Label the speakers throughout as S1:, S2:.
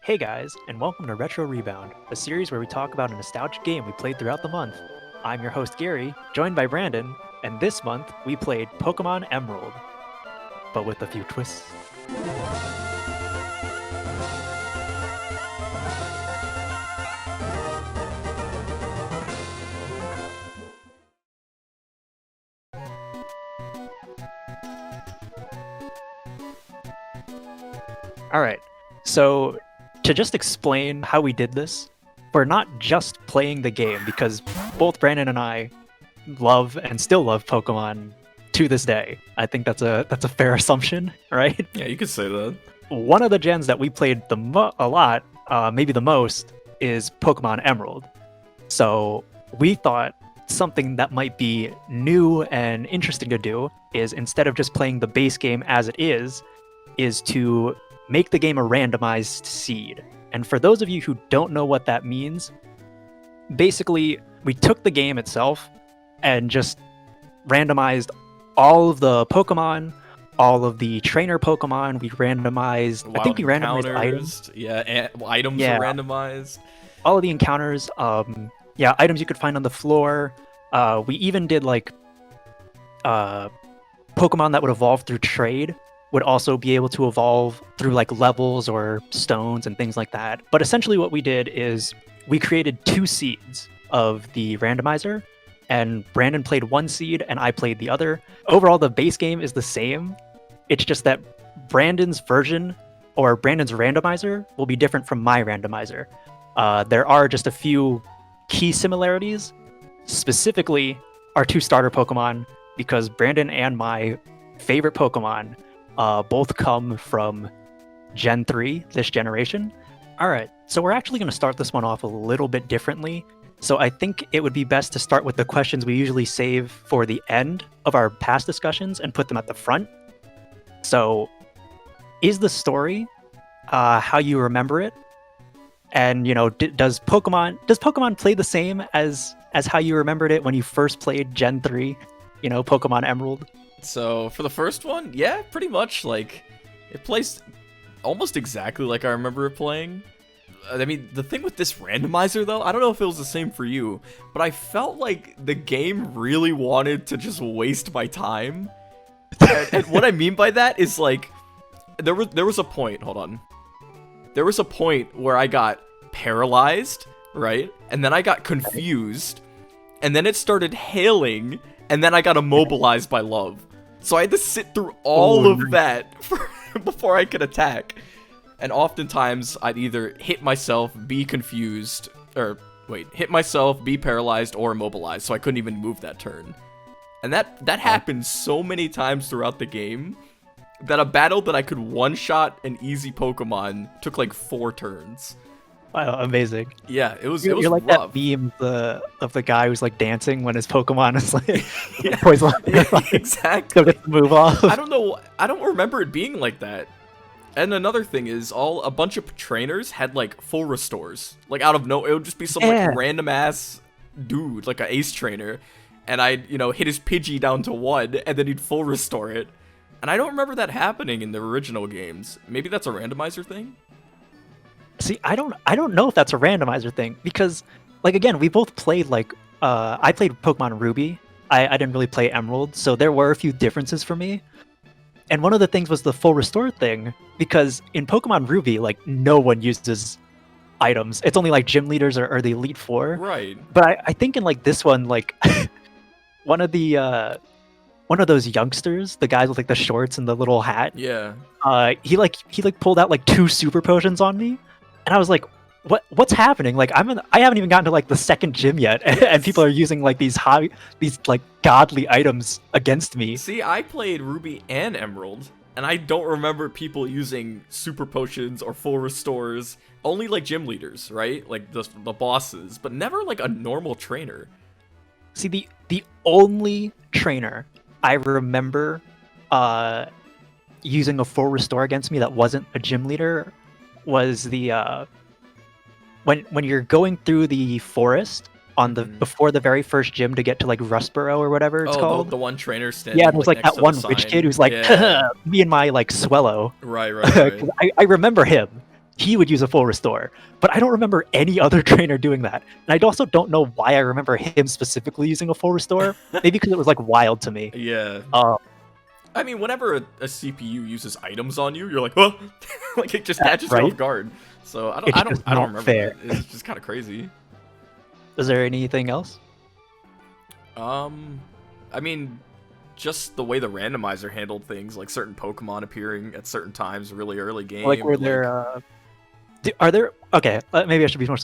S1: Hey guys, and welcome to Retro Rebound, a series where we talk about a nostalgic game we played throughout the month. I'm your host Gary, joined by Brandon, and this month we played Pokémon Emerald, but with a few twists. Alright, so to just explain how we did this, we're not just playing the game, because both Brandon and I love and still love Pokemon to this day. I think that's a fair assumption, right?
S2: Yeah, you could say that.
S1: One of the gens that we played a lot, maybe the most, is Pokemon Emerald. So we thought something that might be new and interesting to do is, instead of just playing the base game as it is to make the game a randomized seed. And for those of you who don't know what that means, basically we took the game itself and just randomized all of the Pokemon, all of the trainer Pokemon. We randomized, I think we randomized items.
S2: Yeah, items
S1: Yeah.
S2: are randomized.
S1: All of the encounters, items you could find on the floor. We even did like Pokemon that would evolve through trade would also be able to evolve through like levels or stones and things like that. But essentially what we did is we created two seeds of the randomizer, and Brandon played one seed and I played the other. Overall, the base game is the same. It's just that Brandon's version or Brandon's randomizer will be different from my randomizer. There are just a few key similarities, specifically our two starter Pokemon, because Brandon and my favorite Pokemon both come from Gen 3, this generation. Alright, so we're actually going to start this one off a little bit differently. So I think it would be best to start with the questions we usually save for the end of our past discussions and put them at the front. So, is the story how you remember it? And, you know, does Pokemon play the same as how you remembered it when you first played Gen 3, you know, Pokemon Emerald?
S2: So for the first one, yeah, pretty much like it plays almost exactly like I remember it playing. I mean, the thing with this randomizer though, I don't know if it was the same for you, but I felt like the game really wanted to just waste my time. And what I mean by that is like there was a point, hold on. There was a point where I got paralyzed, right? And then I got confused, and then it started hailing, and then I got immobilized by love. So I had to sit through all of that before I could attack. And oftentimes, I'd either hit myself, be confused, hit myself, be paralyzed, or immobilized, so I couldn't even move that turn. And that happened so many times throughout the game that a battle that I could one-shot an easy Pokemon took like 4 turns.
S1: Wow, amazing.
S2: Yeah, it was
S1: You're like
S2: rough.
S1: that meme of the guy who's like dancing when his Pokemon is like poison.
S2: Exactly.
S1: So just move off.
S2: I don't remember it being like that. And another thing is, a bunch of trainers had like full restores. Like out of it would just be some like random ass dude, like an ace trainer, and I'd hit his Pidgey down to 1, and then he'd full restore it. And I don't remember that happening in the original games. Maybe that's a randomizer thing.
S1: See, I don't know if that's a randomizer thing, because, like, again, we both played, like, I played Pokemon Ruby. I didn't really play Emerald, so there were a few differences for me. And one of the things was the full restore thing, because in Pokemon Ruby, like, no one uses items. It's only, like, gym leaders or the Elite Four.
S2: Right.
S1: But I think in, like, this one, like, one of those youngsters, the guys with, like, the shorts and the little hat.
S2: Yeah.
S1: He pulled out, like, 2 super potions on me. And I was like, what's happening? Like, I haven't even gotten to like the second gym yet, and people are using like these like godly items against me.
S2: See, I played Ruby and Emerald, and I don't remember people using super potions or full restores. Only like gym leaders, right? Like the bosses, but never like a normal trainer.
S1: See, the only trainer I remember using a full restore against me that wasn't a gym leader was the when you're going through the forest on the before the very first gym to get to like Rustboro or whatever it's called.
S2: The one trainer standing.
S1: Yeah, there's like
S2: next
S1: that
S2: to
S1: one
S2: the
S1: witch
S2: sign.
S1: kid who's like,
S2: Yeah.
S1: me and my like Swellow.
S2: Right.
S1: I remember him. he would use a full restore. But I don't remember any other trainer doing that. And I also don't know why I remember him specifically using a full restore. Maybe because it was like wild to me.
S2: Yeah.
S1: Um,
S2: I mean, whenever a CPU uses items on you, you're like, oh, like it just catches you
S1: right?
S2: off guard. So I
S1: It's
S2: don't
S1: just
S2: remember
S1: not fair.
S2: that. It's just kind of crazy.
S1: Is there anything else?
S2: I mean, just the way the randomizer handled things, like certain Pokemon appearing at certain times, really early game.
S1: Like, were there? Are there? Okay, maybe I should be more.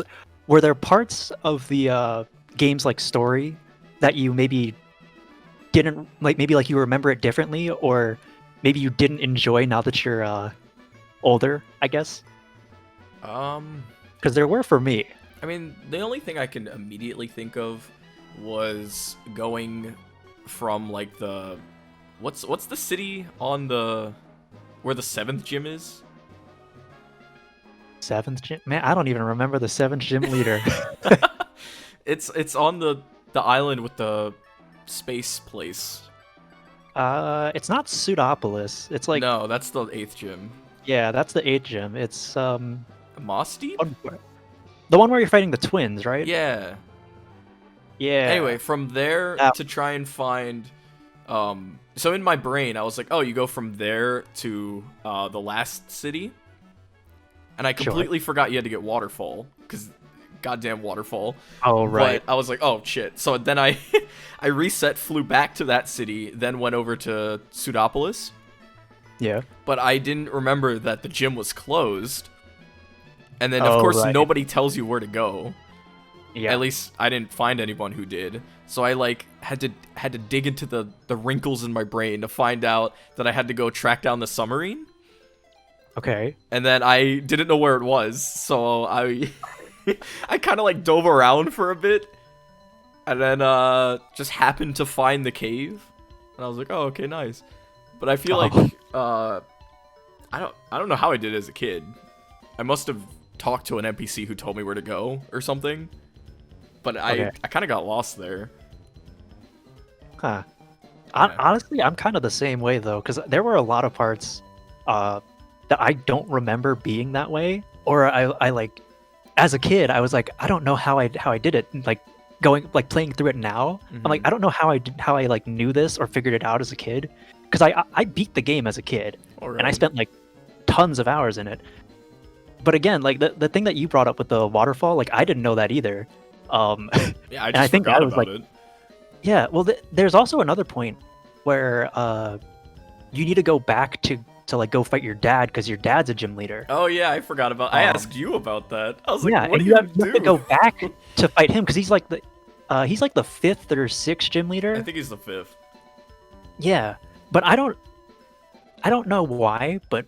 S1: Were there parts of the game's like story that you maybe didn't like? Maybe like you remember it differently, or maybe you didn't enjoy now that you're older. I guess. Because there were for me.
S2: I mean, the only thing I can immediately think of was going from like the what's the city on the where the 7th gym is?
S1: 7th gym? Man, I don't even remember the 7th gym leader.
S2: It's on the island with the space place.
S1: It's not Pseudopolis. It's like
S2: No, that's the 8th gym.
S1: yeah, that's the 8th gym. It's
S2: Moss Deep?
S1: the one where you're fighting the twins, right?
S2: Yeah.
S1: Yeah.
S2: Anyway, from there
S1: That-
S2: to try and find so in my brain I was like, oh, you go from there to the last city. And I completely forgot you had to get Waterfall, because goddamn Waterfall.
S1: Oh right.
S2: But I was like, oh shit. So then I I reset, flew back to that city, then went over to Pseudopolis.
S1: Yeah.
S2: But I didn't remember that the gym was closed. And then,
S1: Oh,
S2: of course,
S1: right.
S2: nobody tells you where to go.
S1: Yeah.
S2: At least I didn't find anyone who did. So I like had to dig into the wrinkles in my brain to find out that I had to go track down the submarine.
S1: Okay.
S2: And then I didn't know where it was, so I I kind of like dove around for a bit, and then just happened to find the cave, and I was like, oh, okay, nice. But I feel like I don't know how I did it as a kid. I must have talked to an NPC who told me where to go or something. But I kind of got lost there.
S1: Huh.
S2: Yeah.
S1: Honestly, I'm kind of the same way though, because there were a lot of parts that I don't remember being that way, or I like as a kid I was like, I don't know how I did it. Like going like playing through it now, I'm like, I don't know how I like knew this or figured it out as a kid, because I beat the game as a kid, and I spent like tons of hours in it. But again, like the thing that you brought up with the waterfall, like I didn't know that either.
S2: Yeah, I just
S1: think
S2: forgot
S1: I was
S2: about
S1: like,
S2: it.
S1: yeah, well, there's also another point where you need to go back to like go fight your dad because your dad's a gym leader.
S2: Oh yeah, I forgot about. I asked you about that. I was like,
S1: Yeah,
S2: what
S1: and
S2: do
S1: you
S2: you
S1: have
S2: do?
S1: to go back to fight him because he's like the 5th or 6th gym leader.
S2: I think he's the 5th.
S1: Yeah, but I don't know why, but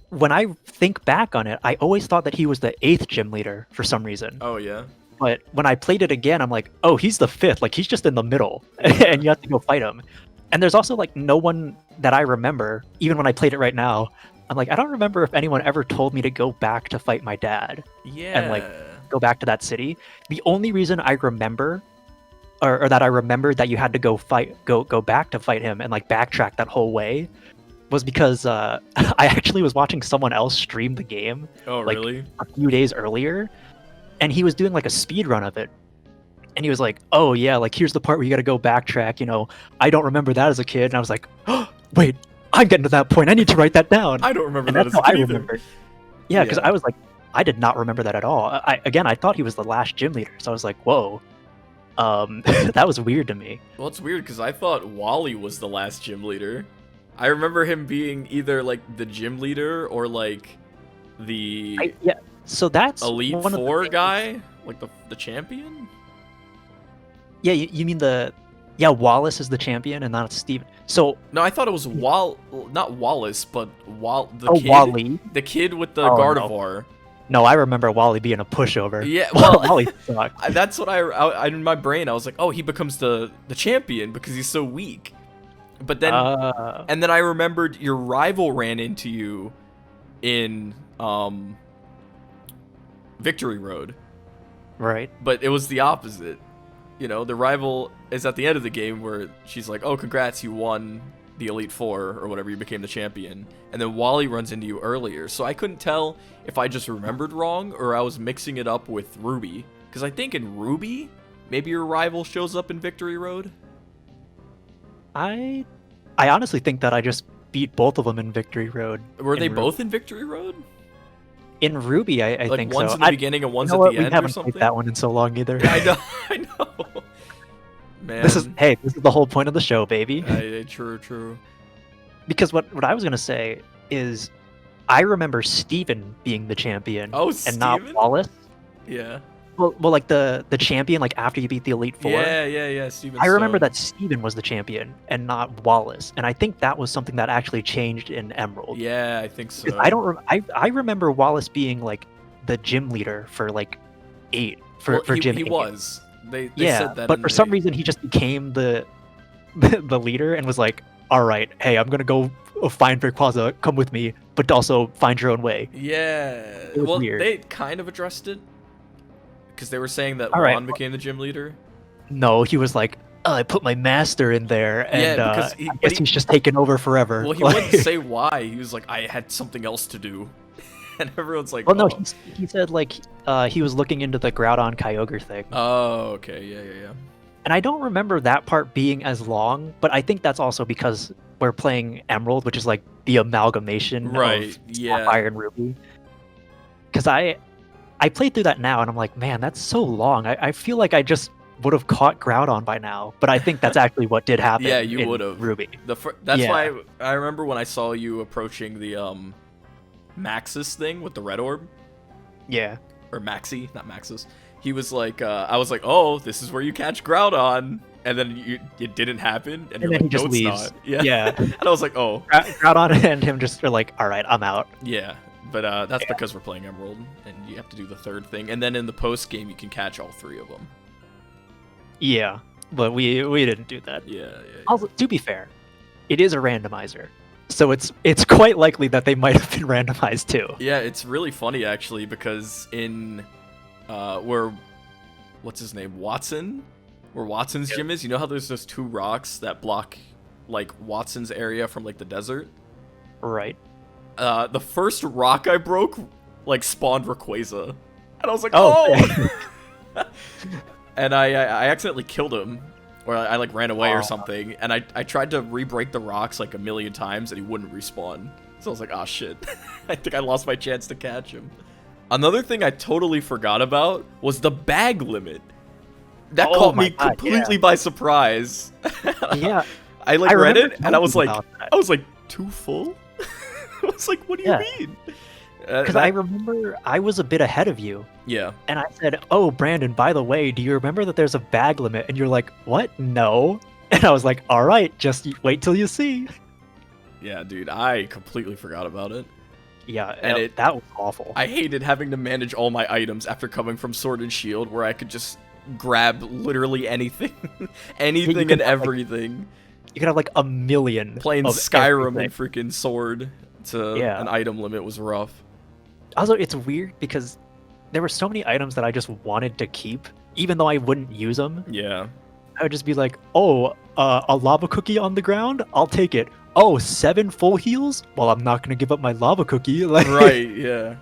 S1: when I think back on it, I always thought that he was the 8th gym leader for some reason.
S2: Oh yeah.
S1: But when I played it again, I'm like, oh, he's the 5th. Like, he's just in the middle, and you have to go fight him. And there's also, like, no one that I remember, even when I played it right now, I'm like, I don't remember if anyone ever told me to go back to fight my dad.
S2: Yeah.
S1: And, like, go back to that city. The only reason I remember, or that I remembered that you had to go back to fight him and, like, backtrack that whole way, was because I actually was watching someone else stream the game.
S2: Oh
S1: like,
S2: really?
S1: A few days earlier. And he was doing like a speed run of it, and he was like, "Oh yeah, like here's the part where you got to go backtrack." You know, I don't remember that as a kid, and I was like, "Oh, wait, I'm getting to that point. I need to write that down."
S2: I don't remember
S1: And
S2: that
S1: that's
S2: as a
S1: how
S2: kid
S1: I
S2: either.
S1: remembered. Yeah, because
S2: Yeah.
S1: I was like, I did not remember that at all. I thought he was the last gym leader, so I was like, "Whoa, that was weird to me."
S2: Well, it's weird because I thought Wally was the last gym leader. I remember him being either like the gym leader or like the
S1: Yeah, so that's
S2: Elite
S1: one of the
S2: Four
S1: things-
S2: guy, like the champion.
S1: Yeah, you mean Wallace is the champion and not Steven. So
S2: No, I thought it was not Wallace, but
S1: Wally.
S2: the kid with the
S1: Oh, no.
S2: Gardevoir.
S1: No, I remember Wally being a pushover.
S2: Yeah, well,
S1: Wally sucked.
S2: that's what I in my brain I was like, oh, he becomes the champion because he's so weak. But then and then I remembered your rival ran into you in Victory Road.
S1: Right.
S2: But it was the opposite. You know, the rival is at the end of the game where she's like, oh, congrats, you won the Elite Four or whatever, you became the champion, and then Wally runs into you earlier. So I couldn't tell if I just remembered wrong or I was mixing it up with Ruby. Because I think in Ruby, maybe your rival shows up in Victory Road.
S1: I honestly think that I just beat both of them in Victory Road.
S2: Were they both in Victory Road?
S1: In Ruby, I
S2: like
S1: think
S2: one's
S1: so.
S2: in the beginning and one's at
S1: what?
S2: the
S1: We
S2: end
S1: haven't
S2: or something?
S1: played that one in so long either.
S2: I know, I know. Man.
S1: This is the whole point of the show, baby.
S2: True.
S1: Because what I was gonna say is, I remember Steven being the champion,
S2: Oh,
S1: and not
S2: Steven?
S1: Wallace.
S2: Yeah.
S1: Well, like the champion, like after you beat the Elite Four.
S2: Yeah, Steven
S1: I remember
S2: Stone.
S1: that Steven was the champion and not Wallace, and I think that was something that actually changed in Emerald.
S2: Yeah, I think so.
S1: I remember Wallace being like the gym leader for like 8 for Gym 8.
S2: He was. They
S1: yeah,
S2: said that.
S1: but for some reason he just became the leader and was like, "All right, hey, I'm gonna go find Rayquaza. Come with me, but also find your own way."
S2: Yeah.
S1: was
S2: Well,
S1: weird.
S2: they kind of addressed it because they were saying that
S1: All right.
S2: Juan became the gym leader.
S1: No, he was like, I put my master in there, and
S2: Yeah, because
S1: I guess he's just taking over forever.
S2: Well, he
S1: Like-
S2: wouldn't say why. He was like, I had something else to do, and everyone's like,
S1: Well, no,
S2: oh.
S1: he said like he was looking into the Groudon Kyogre thing.
S2: Oh, okay, yeah.
S1: And I don't remember that part being as long, but I think that's also because we're playing Emerald, which is like the amalgamation
S2: Right,
S1: of
S2: yeah.
S1: Sapphire and Ruby. Because I played through that now, and I'm like, man, that's so long. I feel like I just would have caught Groudon by now, but I think that's actually what did happen.
S2: Yeah, you
S1: in
S2: would have.
S1: Ruby.
S2: That's
S1: Yeah.
S2: why I remember when I saw you approaching the Maxis thing with the red orb,
S1: Yeah.
S2: or Maxi, not Maxis. He was like, I was like, oh, this is where you catch Groudon, and then it didn't happen, and you're
S1: then
S2: like,
S1: he just
S2: no,
S1: leaves.
S2: it's not. Yeah.
S1: Yeah.
S2: And I was like, oh,
S1: Groudon and him just are like, all right, I'm out.
S2: yeah. But that's because we're playing Emerald, and you have to do the third thing, and then in the post game you can catch all 3 of them.
S1: Yeah, but we didn't do that.
S2: Yeah.
S1: Also, to be fair, it is a randomizer, so it's quite likely that they might have been randomized too.
S2: Yeah, it's really funny actually because in where what's his name, Watson, where Watson's gym is, you know how there's those 2 rocks that block like Watson's area from like the desert?
S1: Right.
S2: The first rock I broke like spawned Rayquaza, and I was like,
S1: Oh.
S2: oh! And I accidentally killed him, or I like ran away or
S1: Aw.
S2: something, and I tried to re-break the rocks like a million times, and he wouldn't respawn. So I was like, oh shit, I think I lost my chance to catch him. Another thing I totally forgot about was the bag limit. That
S1: Oh
S2: caught
S1: my
S2: me
S1: God,
S2: completely by surprise.
S1: Yeah.
S2: I like
S1: I
S2: read
S1: remember
S2: it, and I was
S1: talking
S2: like,
S1: about that.
S2: I was like, too full? I was like, what do you
S1: Yeah.
S2: mean?
S1: Because I remember I was a bit ahead of you,
S2: Yeah.
S1: and I said, "Oh, Brandon, by the way, do you remember that there's a bag limit?" And you're like, "What? No." And I was like, "All right, just wait till you see."
S2: Yeah, dude, I completely forgot about it.
S1: Yeah,
S2: And
S1: that was awful.
S2: I hated having to manage all my items after coming from Sword and Shield, where I could just grab literally anything, anything
S1: could
S2: and
S1: have, like,
S2: everything.
S1: You could have like a million.
S2: Playing
S1: of
S2: Skyrim
S1: everything.
S2: and freaking Sword to
S1: Yeah.
S2: an item limit was rough.
S1: Also, it's weird because there were so many items that I just wanted to keep, even though I wouldn't use them.
S2: Yeah.
S1: I would just be like, "Oh, a lava cookie on the ground? I'll take it." Oh, 7 full heals? Well, I'm not gonna give up my lava cookie. Like,
S2: Right, yeah.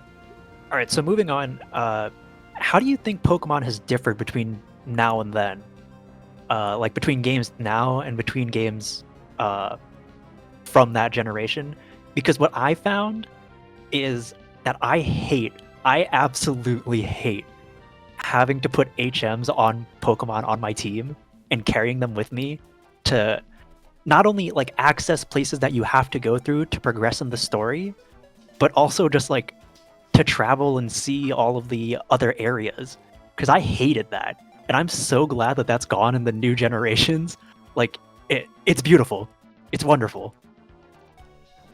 S1: All right, so moving on. How do you think Pokemon has differed between now and then? Like between games now and between games from that generation? Because what I found is that I absolutely hate having to put HMs on Pokemon on my team and carrying them with me to not only like access places that you have to go through to progress in the story, but also just like to travel and see all of the other areas. Because I hated that, and I'm so glad that that's gone in the new generations. Like it's beautiful, it's wonderful.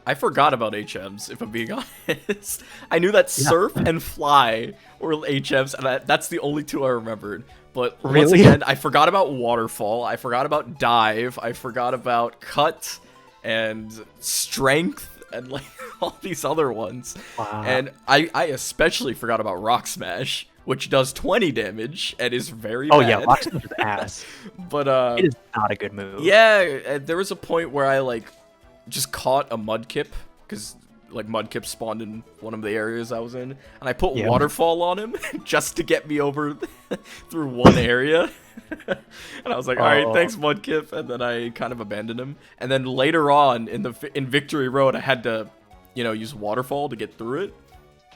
S2: I forgot about HMs, if I'm being honest. I knew that Surf and Fly were HMs, and that's the only 2 I remembered. But once
S1: Really?
S2: again, I forgot about Waterfall, I forgot about Dive, I forgot about Cut, and Strength, and like all these other ones.
S1: Wow.
S2: And I especially forgot about Rock Smash, which does 20 damage and is very
S1: Oh
S2: bad.
S1: yeah, Rock Smash is ass.
S2: But
S1: It is not a good move.
S2: yeah, there was a point where I like just caught a mudkip because like mudkip spawned in one of the areas I was in, and I put waterfall on him just to get me over through one area. And I was like, all right, thanks mudkip, and then I kind of abandoned him. And then later on in Victory Road, I had to, use waterfall to get through it.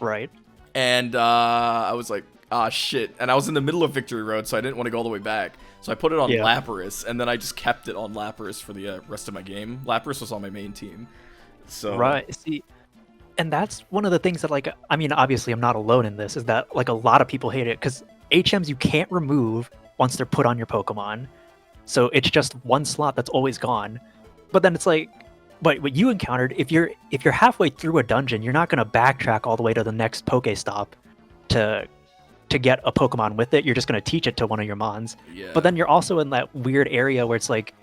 S1: Right.
S2: And I was like, ah, shit. And I was in the middle of Victory Road, so I didn't want to go all the way back. So I put it on Lapras, and then I just kept it on Lapras for the rest of my game. Lapras was on my main team. So
S1: Right. See, and that's one of the things that, like, I mean, obviously I'm not alone in this, is that, like, a lot of people hate it, because HMs you can't remove once they're put on your Pokemon. So it's just one slot that's always gone. But then it's like, but what you encountered, if you're halfway through a dungeon, you're not going to backtrack all the way to the next Pokestop to get a Pokemon with it. You're just going to teach it to one of your Mons.
S2: Yeah.
S1: But then you're also in that weird area where it's like,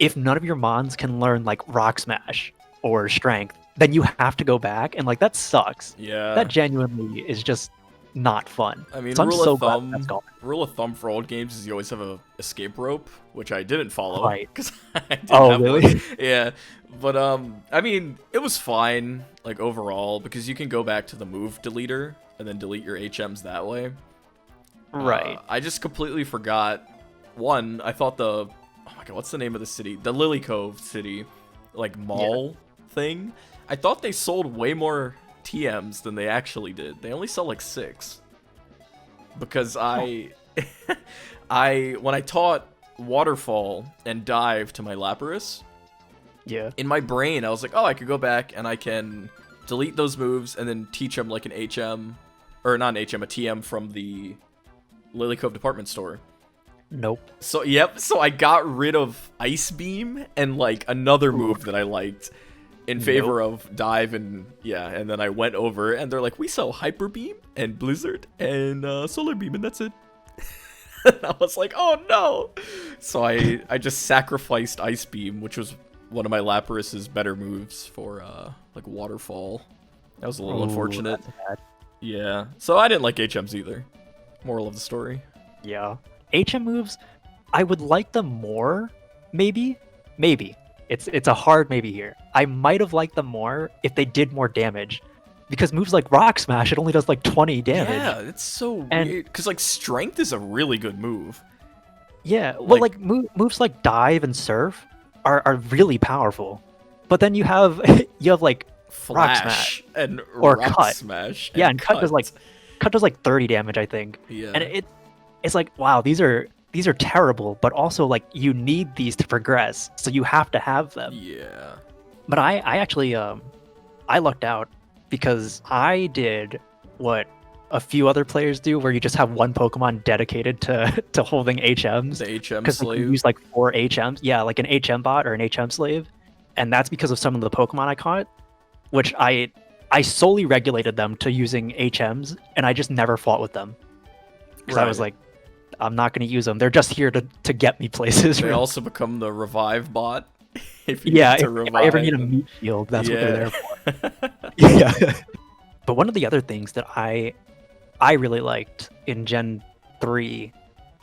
S1: if none of your Mons can learn like Rock Smash or Strength, then you have to go back, and like that sucks.
S2: Yeah.
S1: That genuinely is just not fun.
S2: I mean,
S1: so I'm so
S2: glad
S1: that's gone.
S2: rule of thumb for old games is you always have a escape rope, which I didn't follow.
S1: Right.
S2: Because I didn't have
S1: really?
S2: one. Yeah. But I mean, it was fine, like overall, because you can go back to the move deleter and then delete your HMs that way.
S1: Right.
S2: I just completely forgot. One, I thought oh my god, what's the name of the city? The Lily Cove city, like mall thing. I thought they sold way more TMs than they actually did. They only sell like 6. Because when I taught Waterfall and Dive to my Lapras, in my brain I was like, oh, I could go back and I can delete those moves and then teach them like an HM, or not an HM, a TM from the Lily Cove department store.
S1: Nope.
S2: So so I got rid of Ice Beam and like another move that I liked in favor of Dive, and and then I went over and they're like, we sell Hyper Beam and Blizzard and Solar Beam, and that's it. And I was like, oh no. So I just sacrificed Ice Beam, which was one of my Lapras's better moves for like Waterfall. That was a little unfortunate. Yeah. So I didn't like HMs either. Moral of the story.
S1: Yeah. HM moves, I would like them more, maybe. It's a hard maybe here. I might have liked them more if they did more damage, because moves like Rock Smash, it only does like 20 damage.
S2: Yeah, it's so weird, because like Strength is a really good move.
S1: Yeah, well, like moves like Dive and Surf are really powerful, but then you have like Rock
S2: Flash
S1: Smash
S2: and
S1: or
S2: Rock
S1: Cut.
S2: Smash.
S1: And Cut does like 30 damage, I think.
S2: Yeah.
S1: And it's like, wow, these are terrible, but also like you need these to progress, so you have to have them.
S2: Yeah.
S1: But I actually I lucked out, because I did what a few other players do, where you just have one Pokemon dedicated to holding HMs.
S2: The HM
S1: because
S2: slave.
S1: you use like 4 HMs. Yeah, like an HM bot or an HM slave. And that's because of some of the Pokemon I caught, which I solely regulated them to using HMs, and I just never fought with them. Because I was like, I'm not going to use them. They're just here to get me places.
S2: They also become the revive bot. If you
S1: if I ever need a meat shield, that's what they're there for. Yeah. But one of the other things that I really liked in Gen 3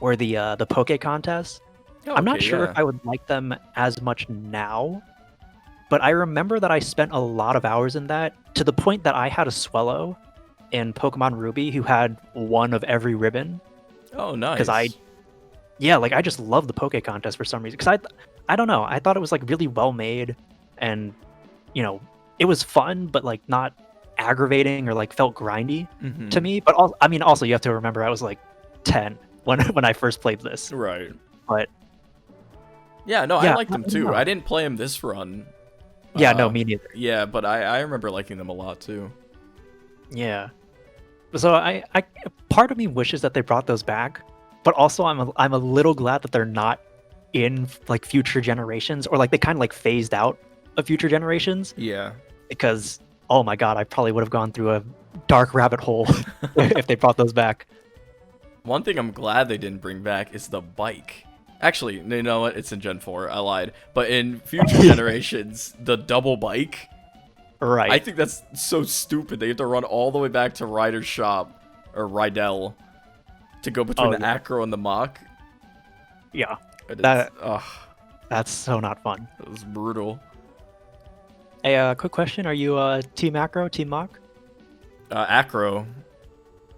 S1: were the Poke contests. I'm not sure if I would like them as much now, but I remember that I spent a lot of hours in that, to the point that I had a Swellow in Pokemon Ruby who had one of every ribbon.
S2: Oh, nice.
S1: Because I just love the Poke contest for some reason. Because I don't know, I thought it was like really well made, and it was fun, but like not aggravating or like felt grindy to me. But also you have to remember I was like 10 when I first played this.
S2: Right.
S1: But
S2: I liked them too. I didn't play them this run.
S1: Yeah, no, me neither.
S2: Yeah, but I remember liking them a lot too.
S1: Yeah. So I part of me wishes that they brought those back, but also I'm a little glad that they're not in like future generations, or like they kind of like phased out of future generations.
S2: Yeah.
S1: Because oh my god, I probably would have gone through a dark rabbit hole if they brought those back.
S2: One thing I'm glad they didn't bring back is the bike. Actually, you know what? It's in Gen 4. I lied. But in future generations, the double bike.
S1: Right.
S2: I think that's so stupid. They have to run all the way back to Ryder's shop, or Rydell, to go between the Acro and the Mach.
S1: Yeah.
S2: That's so
S1: not fun.
S2: It was brutal.
S1: Hey, quick question: are you Team Acro, Team Mock?
S2: Acro.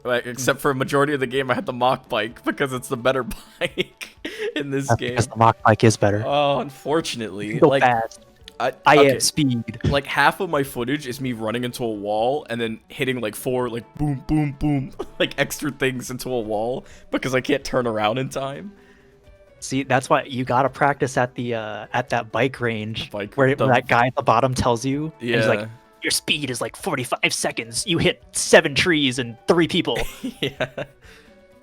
S2: Like, except for a majority of the game, I had the mock bike because it's the better bike in this
S1: That's because
S2: game.
S1: the Mock bike is better.
S2: Oh,
S1: You can
S2: unfortunately,
S1: go
S2: like
S1: fast.
S2: I
S1: I
S2: okay,
S1: have speed.
S2: like half of my footage is me running into a wall and then hitting like 4 like boom boom boom like extra things into a wall because I can't turn around in time.
S1: See, that's why you gotta practice at that bike range
S2: Bike
S1: where
S2: the
S1: that guy at the bottom tells you, and he's like,
S2: yeah.
S1: "Your speed is like 45 seconds. You hit 7 trees and 3 people."
S2: Yeah.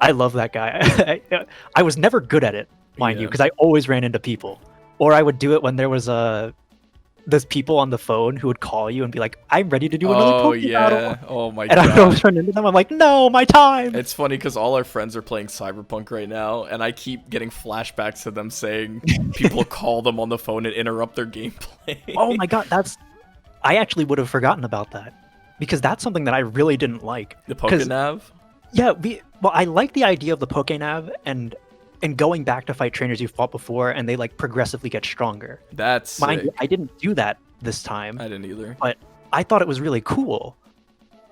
S1: I love that guy. I was never good at it, mind you,
S2: Yeah.
S1: because I always ran into people, or I would do it when there was those people on the phone who would call you and be like, "I'm ready to do another
S2: Oh
S1: Poke battle,"
S2: yeah. Oh my
S1: and I would always
S2: god.
S1: run into them. I'm like, "No, my time."
S2: It's funny because all our friends are playing Cyberpunk right now, and I keep getting flashbacks to them saying people call them on the phone and interrupt their
S1: Oh
S2: gameplay.
S1: my god, I actually would have forgotten about that because that's something that I really didn't like.
S2: The
S1: Because
S2: Pokenav?
S1: yeah, I like the idea of the Pokénav and going back to fight trainers you fought before, and they like progressively get stronger.
S2: That's
S1: Mind you,
S2: sick.
S1: I didn't do that this time,
S2: I didn't either.
S1: but I thought it was really cool.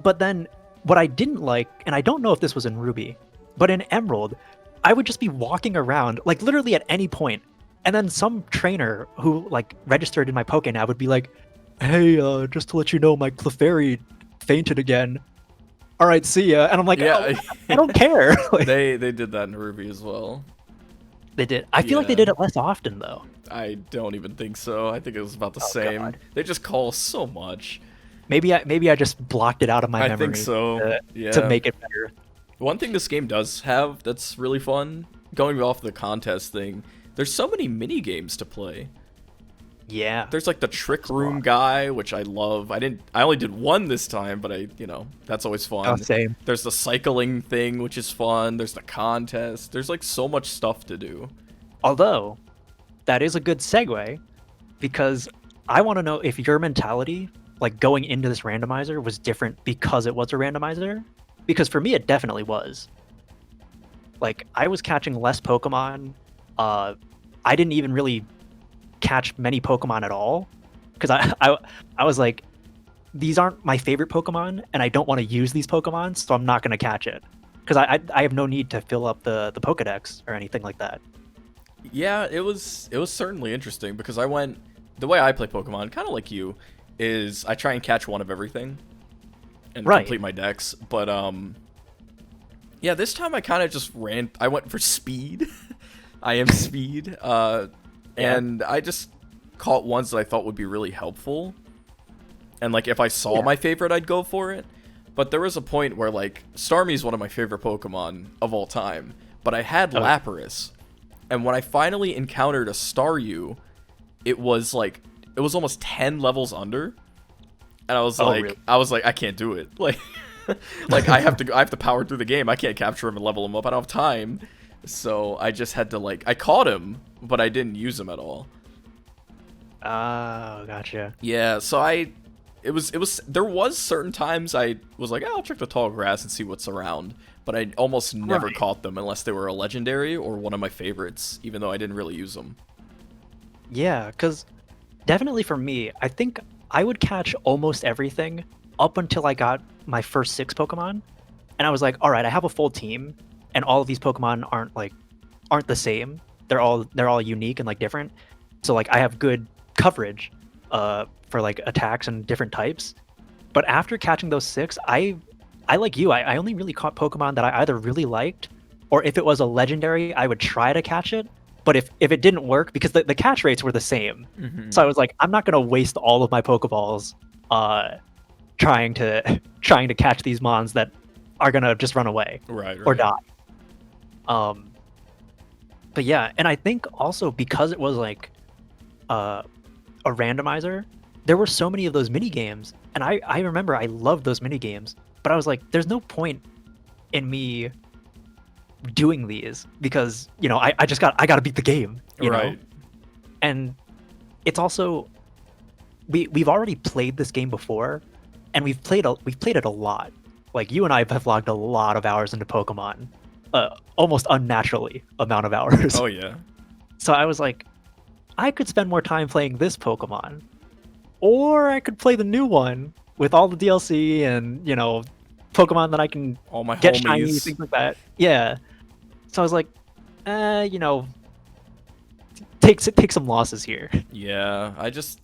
S1: But then what I didn't like, and I don't know if this was in Ruby, but in Emerald, I would just be walking around, like literally at any point, and then some trainer who like registered in my Pokénav would be like, "Hey, just to let you know, my Clefairy fainted again. All right, see ya." And I'm like, "Oh,
S2: Yeah,
S1: I don't care." Like,
S2: they did that in Ruby as well.
S1: they did. I feel like they
S2: Yeah.
S1: did it less often though.
S2: I don't even think so. I think it was about the
S1: Oh
S2: same.
S1: god.
S2: They just call so much.
S1: Maybe I just blocked it out of my
S2: I
S1: memory
S2: think so.
S1: to
S2: Yeah.
S1: make it better.
S2: One thing this game does have that's really fun, going off the contest thing, there's so many mini games to play.
S1: Yeah.
S2: There's like the trick room guy, which I love. I only did one this time, but that's always
S1: Oh,
S2: fun.
S1: same.
S2: There's the cycling thing, which is fun. There's the contest. There's like so much stuff to do.
S1: Although, that is a good segue because I want to know if your mentality, like going into this randomizer, was different because it was a randomizer. Because for me, it definitely was. Like, I was catching less Pokemon. I didn't even really catch many Pokemon at all because I was like, these aren't my favorite Pokemon, and I don't want to use these Pokemon, so I'm not going to catch it because I have no need to fill up the Pokedex or anything like that.
S2: Yeah, it was certainly interesting because the way I play Pokemon, kind of like you, is I try and catch one of everything and
S1: Right.
S2: complete my decks. But yeah, this time I kind of just ran. I went for speed. I am speed, and I just caught ones that I thought would be really helpful. And like if I saw
S1: Yeah.
S2: my favorite, I'd go for it. But there was a point where like Starmie is one of my favorite Pokemon of all time, but I had Lapras. And when I finally encountered a Staryu, it was almost 10 levels under. And I was
S1: Really?
S2: I can't do it. Like like I have to power through the game. I can't capture him and level him up. I don't have time. So I just had to I caught him, but I didn't use him at all.
S1: Oh, gotcha.
S2: Yeah, so there was certain times I was like, I'll check the tall grass and see what's around, but I almost never
S1: Right.
S2: caught them unless they were a legendary or one of my favorites, even though I didn't really use them.
S1: Yeah, because definitely for me, I think I would catch almost everything up until I got my first 6 Pokemon, and I was like, all right, I have a full team, and all of these Pokemon aren't the same. They're all unique and like different. So like I have good coverage for like attacks and different types. But after catching those 6, I like you, I only really caught Pokemon that I either really liked, or if it was a legendary, I would try to catch it. But if it didn't work, because the catch rates were the same, so I was like, I'm not gonna waste all of my Pokeballs trying to trying to catch these mons that are gonna just run away
S2: Right,
S1: or
S2: right.
S1: die. But yeah, and I think also because it was like a randomizer, there were so many of those mini games, and I remember I loved those mini games, but I was like, there's no point in me doing these because I gotta beat the game, you know.
S2: Right.
S1: And it's also we've already played this game before, and we've played it a lot. Like you and I have logged a lot of hours into Pokemon, almost unnaturally amount of hours.
S2: Oh yeah.
S1: So I was like, I could spend more time playing this Pokemon, or I could play the new one with all the DLC and Pokemon that I can
S2: All my
S1: get shiny,
S2: homies.
S1: things like that. Yeah. So I was like, take some losses here.
S2: Yeah,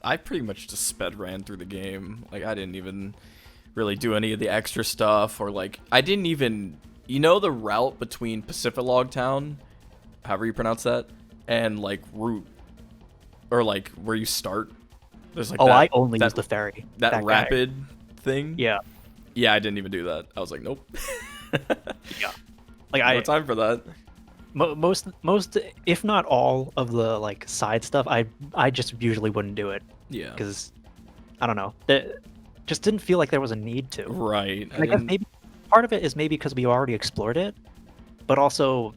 S2: I pretty much just sped ran through the game. Like, I didn't even really do any of the extra stuff, or like, I didn't even, the route between Pacific Log Town, however you pronounce that, and like Route, or like where you start. There's like
S1: I only use the ferry.
S2: That
S1: guy.
S2: rapid thing.
S1: Yeah.
S2: Yeah, I didn't even do that. I was like, nope.
S1: Yeah. Like
S2: No time for that.
S1: most, if not all of the like side stuff, I just usually wouldn't do it.
S2: Yeah.
S1: Because I don't know, that just didn't feel like there was a need to.
S2: Right.
S1: I guess maybe part of it is maybe because we already explored it, but also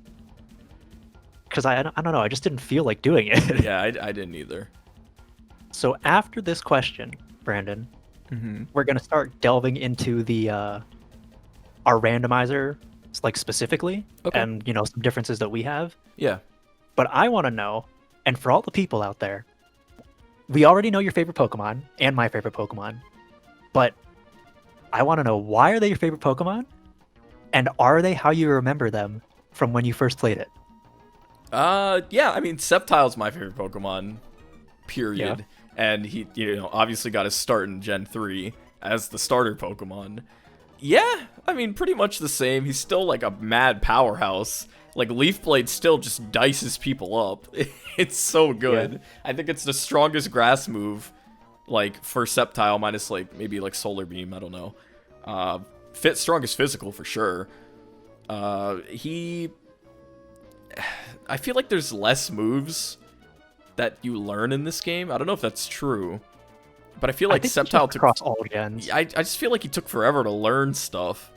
S1: because I don't know, I just didn't feel like doing it.
S2: Yeah, I didn't either.
S1: So after this question, Brandon, we're gonna start delving into the our randomizer, like specifically,
S2: Okay.
S1: and some differences that we have.
S2: Yeah.
S1: But I want to know, and for all the people out there, we already know your favorite Pokemon and my favorite Pokemon, but I want to know, why are they your favorite Pokemon, and are they how you remember them from when you first played it?
S2: Yeah, I mean, Sceptile's my favorite Pokemon, period.
S1: Yeah.
S2: And he, obviously got his start in Gen 3 as the starter Pokemon. Yeah, I mean, pretty much the same. He's still like a mad powerhouse. Like, Leaf Blade still just dices people up. It's so good.
S1: Yeah.
S2: I think it's the strongest grass move, like, for Sceptile, minus, like, maybe, like, Solar Beam, I don't know. Strongest physical, for sure. I feel like there's less moves that you learn in this game. I don't know if that's true, but I feel like Sceptile took
S1: across all gens.
S2: I just feel like he took forever to learn stuff.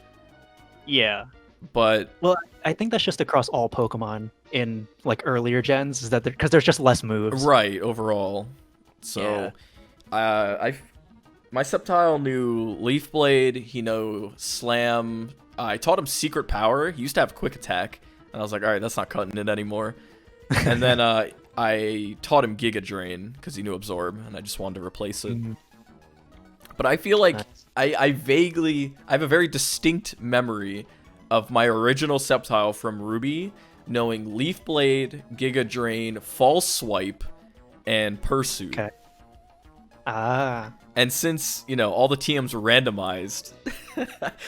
S1: Yeah.
S2: But
S1: Well, I think that's just across all Pokemon in like earlier gens, is that because there's just less moves.
S2: right, overall. So my Sceptile knew Leaf Blade, he knew Slam. I taught him Secret Power. He used to have Quick Attack, and I was like, all right, that's not cutting it anymore. And then I taught him Giga Drain because he knew Absorb, and I just wanted to replace it. But I feel like I have a very distinct memory of my original Sceptile from Ruby, knowing Leaf Blade, Giga Drain, False Swipe, and Pursuit.
S1: Okay. Ah.
S2: And since, all the TMs were randomized,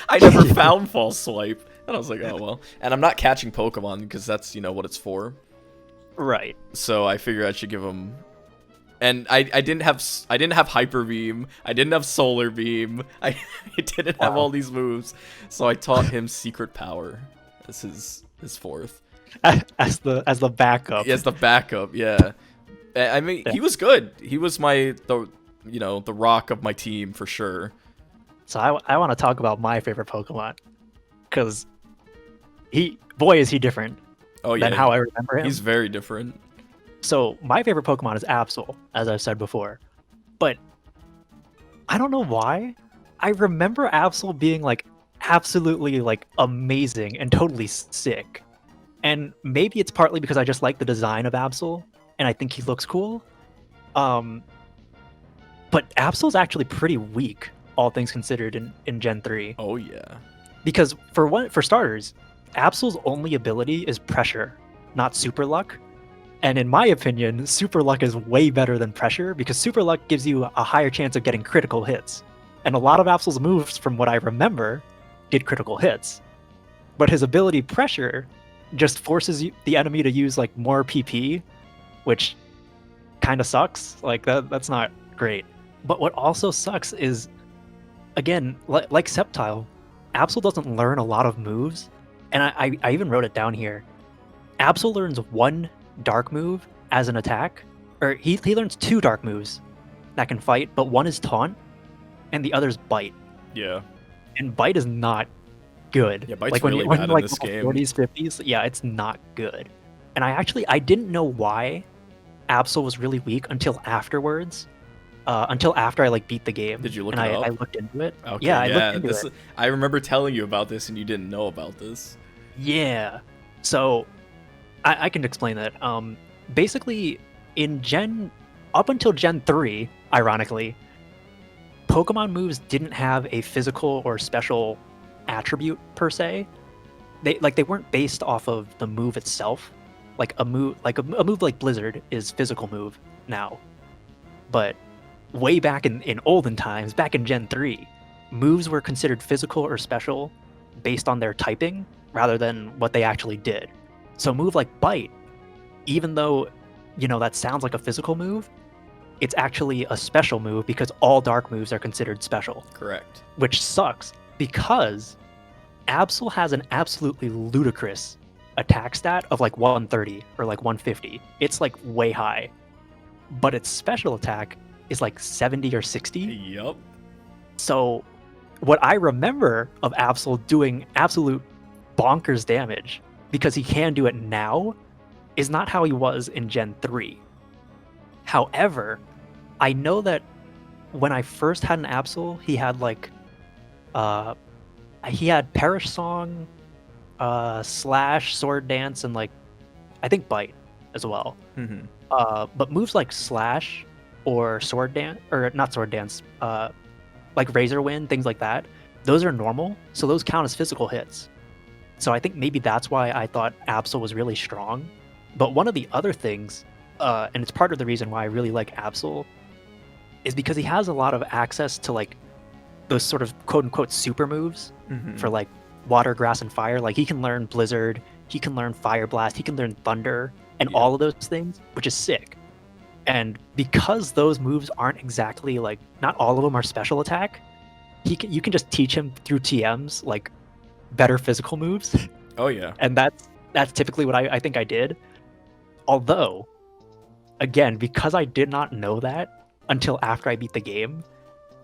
S2: I never found False Swipe. And I was like, oh, well. And I'm not catching Pokemon because that's, what it's for.
S1: Right.
S2: So I figured I should give him... And I didn't have Hyper Beam. I didn't have Solar Beam. I didn't have all these moves. So I taught him Secret Power as his fourth.
S1: As the backup.
S2: As the backup, yeah. I mean, he was good. He was the rock of my team for sure.
S1: So I want to talk about my favorite Pokemon, because boy is he different.
S2: Oh yeah.
S1: Than how I remember him.
S2: He's very different.
S1: So my favorite Pokemon is Absol, as I've said before, but I don't know why. I remember Absol being like absolutely like amazing and totally sick, and maybe it's partly because I just like the design of Absol and I think he looks cool. But Absol's actually pretty weak, all things considered, in Gen 3.
S2: Oh yeah.
S1: Because for starters, Absol's only ability is Pressure, not Super Luck. And in my opinion, Super Luck is way better than Pressure, because Super Luck gives you a higher chance of getting critical hits. And a lot of Absol's moves, from what I remember, did critical hits. But his ability Pressure just forces the enemy to use like more PP, which kind of sucks. Like that's not great. But what also sucks is, again, like Sceptile, Absol doesn't learn a lot of moves. And I even wrote it down here. Absol learns one dark move as an attack, or he learns two dark moves that can fight, but one is Taunt and the other's Bite.
S2: Yeah.
S1: And Bite is not good.
S2: Yeah, Bite's
S1: like when
S2: really
S1: you
S2: bad in
S1: like
S2: this game.
S1: 40s, 50s, yeah, it's not good. And I didn't know why Absol was really weak until afterwards. Until after I like beat the game.
S2: Did you look
S1: and
S2: it up?
S1: I looked into it.
S2: Okay,
S1: yeah, I looked into it.
S2: I remember telling you about this and you didn't know about this.
S1: Yeah. So I can explain that. Basically, up until Gen 3, ironically, Pokemon moves didn't have a physical or special attribute per se. They weren't based off of the move itself. Like a move like Blizzard is physical move now. But way back in olden times, back in Gen 3, moves were considered physical or special based on their typing rather than what they actually did. So a move like Bite, even though, that sounds like a physical move, it's actually a special move because all dark moves are considered special.
S2: Correct.
S1: Which sucks because Absol has an absolutely ludicrous attack stat of like 130 or like 150. It's like way high. But its special attack is like 70 or 60.
S2: Yup.
S1: So what I remember of Absol doing absolute bonkers damage, because he can do it now, is not how he was in Gen 3. However, I know that when I first had an Absol, he had like he had Perish Song, Slash, Sword Dance, and like I think Bite as well.
S2: Mm-hmm.
S1: But moves like Slash or Sword Dance, or not Sword Dance, like Razor Wind, things like that, those are normal, so those count as physical hits. So I think maybe that's why I thought Absol was really strong. But one of the other things, and it's part of the reason why I really like Absol, is because he has a lot of access to like those sort of quote-unquote super moves for like water, grass, and fire. Like he can learn Blizzard, he can learn Fire Blast, he can learn Thunder, and all of those things, which is sick. And because those moves aren't exactly like, not all of them are special attack, you can just teach him through TMs like better physical moves.
S2: Oh yeah.
S1: And that's typically what I think I did. Although, again, because I did not know that until after I beat the game,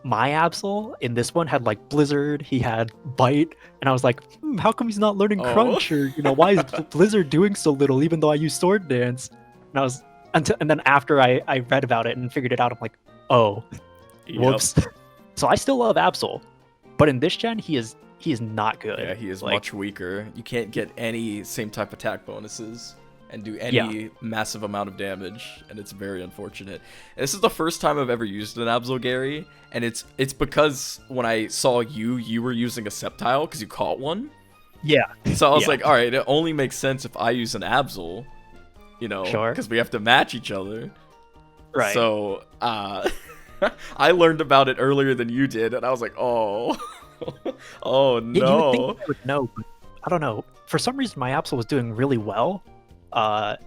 S1: my Absol in this one had like Blizzard, he had Bite, and I was like, how come he's not learning Crunch? Or why is Blizzard doing so little even though I use Sword Dance? And then after I read about it and figured it out, I'm like, oh, whoops. So I still love Absol, but in this gen he is not good.
S2: Yeah, he is much weaker. You can't get any same type attack bonuses and do any massive amount of damage, and it's very unfortunate. And this is the first time I've ever used an Absol, Gary, and it's because when I saw you were using a Sceptile because you caught one. Yeah. So I was like, all right, it only makes sense if I use an Absol, because we have to match each other. Right. So I learned about it earlier than you did, and I was like, oh, oh no.
S1: You would think I would know, but I don't know. For some reason, my Absol was doing really well. But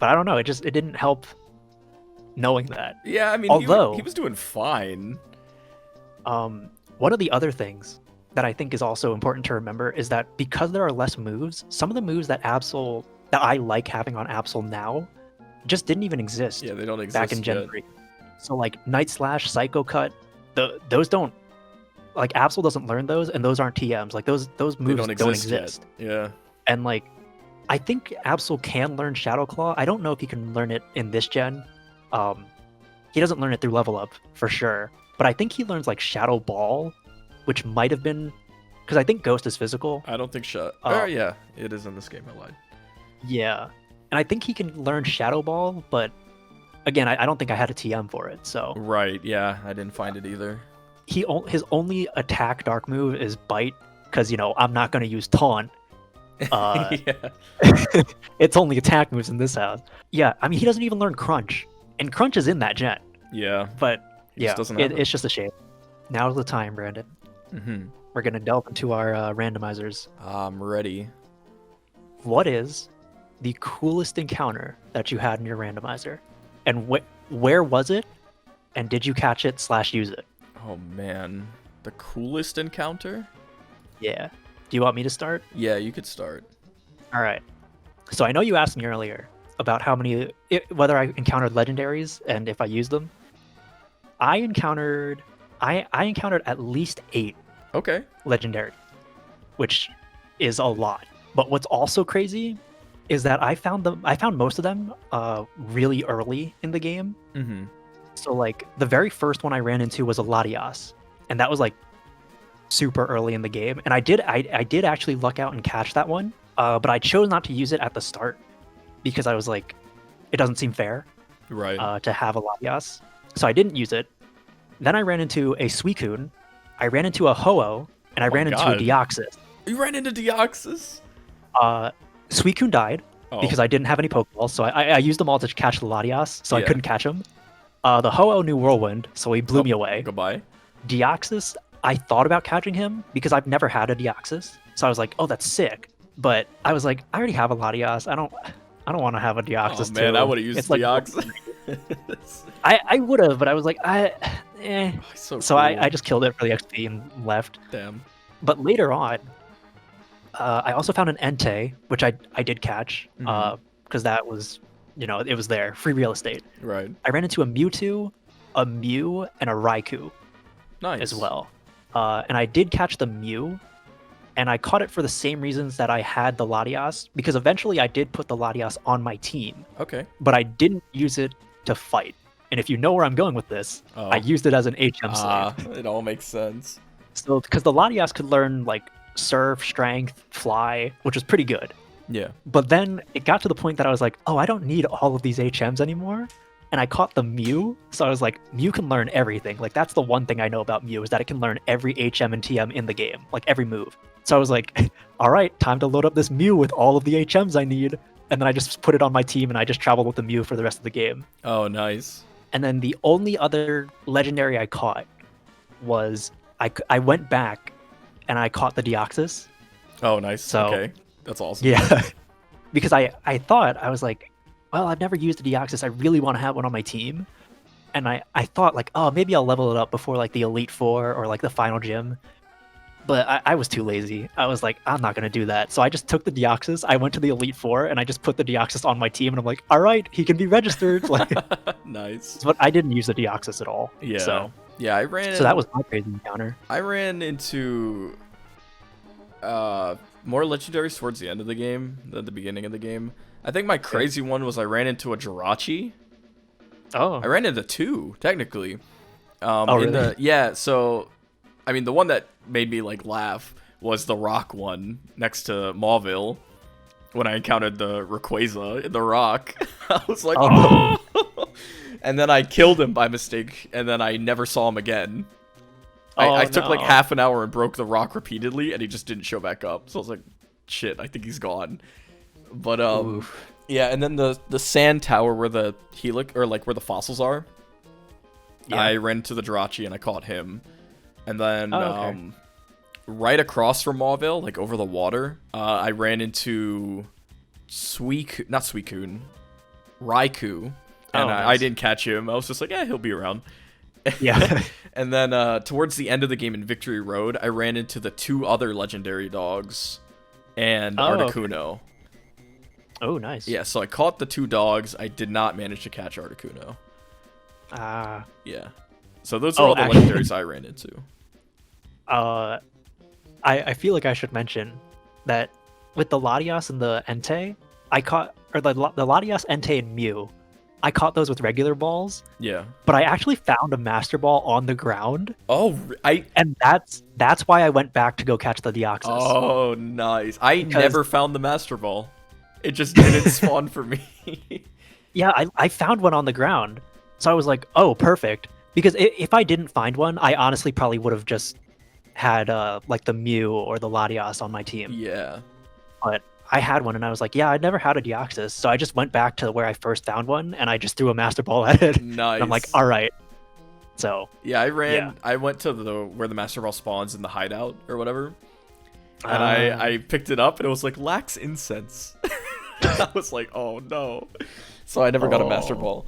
S1: I don't know. It didn't help knowing that.
S2: Yeah, I mean, although he was doing fine.
S1: One of the other things that I think is also important to remember is that because there are less moves, some of the moves that I like having on Absol now just didn't even exist.
S2: Yeah, they don't exist
S1: back in Gen 3. So like Night Slash, Psycho Cut, those don't, like Absol doesn't learn those, and those aren't TMs. Like those moves don't exist.
S2: Yeah.
S1: And like, I think Absol can learn Shadow Claw. I don't know if he can learn it in this gen. He doesn't learn it through level up for sure, but I think he learns like Shadow Ball, which might have been because I think Ghost is physical.
S2: I don't think yeah, it is in this game. I lied.
S1: Yeah, and I think he can learn Shadow Ball, but again, I don't think I had a TM for it. So
S2: right, yeah, I didn't find it either.
S1: His only attack dark move is Bite because I'm not going to use Taunt. It's only attack moves in this house. Yeah, I mean he doesn't even learn Crunch, and Crunch is in that gen.
S2: Yeah,
S1: but it's just a shame. Now's the time, Brandon. We're gonna delve into our randomizers.
S2: I'm ready.
S1: What is the coolest encounter that you had in your randomizer, and where was it, and did you catch it / use it?
S2: Oh man, the coolest encounter?
S1: Yeah. Do you want me to start?
S2: Yeah, you could start.
S1: All right. So I know you asked me earlier about whether I encountered legendaries and if I used them. I encountered at least 8 legendary, which is a lot. But what's also crazy is that I found most of them really early in the game. So like the very first one I ran into was a Latias, and that was like super early in the game, and I did actually luck out and catch that one, but I chose not to use it at the start because I was like, it doesn't seem fair,
S2: right,
S1: to have a Latias, so I didn't use it. Then I ran into a Suicune, I ran into a Ho-Oh, and I
S2: Oh my
S1: ran into a
S2: god.
S1: Deoxys.
S2: You ran into Deoxys?
S1: Uh, Suicune died
S2: Oh.
S1: because I didn't have any Pokeballs, so I used them all to catch the Latias, so I
S2: Yeah.
S1: couldn't catch him. The Ho-Oh knew Whirlwind, so he blew me away.
S2: Goodbye.
S1: Deoxys, I thought about catching him because I've never had a Deoxys, so I was like, oh, that's sick. But I was like, I already have a Latias. I don't want to have a Deoxys
S2: Oh man,
S1: too.
S2: I would have used
S1: It's like
S2: Deoxys.
S1: I would have, but I was like,
S2: So
S1: So
S2: cool.
S1: I just killed it for the XP and left.
S2: Damn.
S1: But later on, I also found an Entei, which I did catch because that was, it was there, free real estate.
S2: Right.
S1: I ran into a Mewtwo, a Mew, and a Raikou
S2: Nice.
S1: as well. And I did catch the Mew, and I caught it for the same reasons that I had the Latias, because eventually I did put the Latias on my team,
S2: Okay.
S1: but I didn't use it to fight. And if you know where I'm going with this, I used it as an HM slave.
S2: It all makes sense.
S1: So, because the Latias could learn like Surf, Strength, Fly, which was pretty good.
S2: Yeah.
S1: But then it got to the point that I was like, oh, I don't need all of these HMs anymore. And I caught the Mew, so I was like, Mew can learn everything. Like, that's the one thing I know about Mew, is that it can learn every HM and TM in the game, like every move. So I was like, all right, time to load up this Mew with all of the HMs I need. And then I just put it on my team, and I just traveled with the Mew for the rest of the game.
S2: Oh, nice.
S1: And then the only other legendary I caught was, I went back, and I caught the Deoxys.
S2: Oh, nice.
S1: So,
S2: okay. That's awesome.
S1: Yeah. Because I thought, I was like, well, I've never used a Deoxys. I really want to have one on my team. And I thought, like, oh, maybe I'll level it up before, like, the Elite Four or, like, the final gym. But I was too lazy. I was like, I'm not going to do that. So I just took the Deoxys, I went to the Elite Four, and I just put the Deoxys on my team. And I'm like, all right, he can be registered. Like,
S2: Nice.
S1: but I didn't use the Deoxys at all.
S2: Yeah.
S1: So
S2: Yeah,
S1: so that was my crazy encounter.
S2: I ran into more legendaries towards the end of the game than the beginning of the game. I think my crazy one was I ran into a Jirachi.
S1: Oh.
S2: I ran into two, technically.
S1: Really?
S2: Yeah, so I mean the one that made me like laugh was the rock one next to Mauville. When I encountered the Rayquaza in the rock, I was like, oh! And then I killed him by mistake, and then I never saw him again. I took like half an hour and broke the rock repeatedly, and he just didn't show back up. So I was like, shit, I think he's gone. But yeah, and then the sand tower where the helix, or like where the fossils are, I ran to the Jirachi and I caught him. And then right across from Mauville, like over the water, I ran into not Suicune, Raikou. And I didn't catch him. I was just like, yeah, he'll be around.
S1: Yeah.
S2: And then towards the end of the game in Victory Road, I ran into the two other legendary dogs and Articuno.
S1: Okay. Oh, nice.
S2: Yeah, so I caught the two dogs. I did not manage to catch Articuno. Yeah. So those are all the legendaries I ran into.
S1: I feel like I should mention that with the Latias and the Entei, I caught, or the Latias, Entei, and Mew, I caught those with regular balls.
S2: Yeah.
S1: But I actually found a Master Ball on the ground.
S2: Oh,
S1: and that's why I went back to go catch the Deoxys.
S2: Oh, nice. I never found the Master Ball. It just didn't spawn for me.
S1: Yeah, I found one on the ground. So I was like, oh, perfect. Because if I didn't find one, I honestly probably would have just had like the Mew or the Latias on my team.
S2: Yeah.
S1: But I had one, and I was like, yeah, I'd never had a Deoxys. So I just went back to where I first found one, and I just threw a Master Ball at it.
S2: Nice.
S1: And I'm like, all right. So
S2: yeah, I went to where the Master Ball spawns in the hideout or whatever. And I picked it up, and it was like, lacks incense. I was like, oh no. So I never got a Master Ball.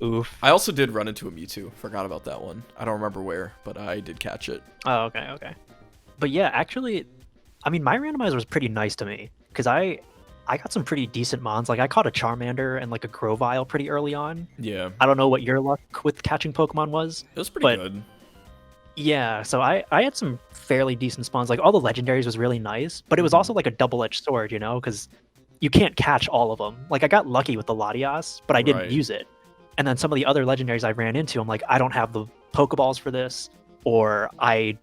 S1: Oof.
S2: I also did run into a Mewtwo. Forgot about that one. I don't remember where, but I did catch it.
S1: Oh, okay. But yeah, actually, I mean, my randomizer was pretty nice to me, because I got some pretty decent mons. Like, I caught a Charmander and like a Grovyle pretty early on.
S2: Yeah.
S1: I don't know what your luck with catching Pokemon was.
S2: It was pretty good.
S1: Yeah, so I had some fairly decent spawns. Like, all the legendaries was really nice, but it was also like a double-edged sword, because you can't catch all of them. Like, I got lucky with the Latias, but I didn't use it. And then some of the other legendaries I ran into, I'm like, I don't have the Pokeballs for this, or I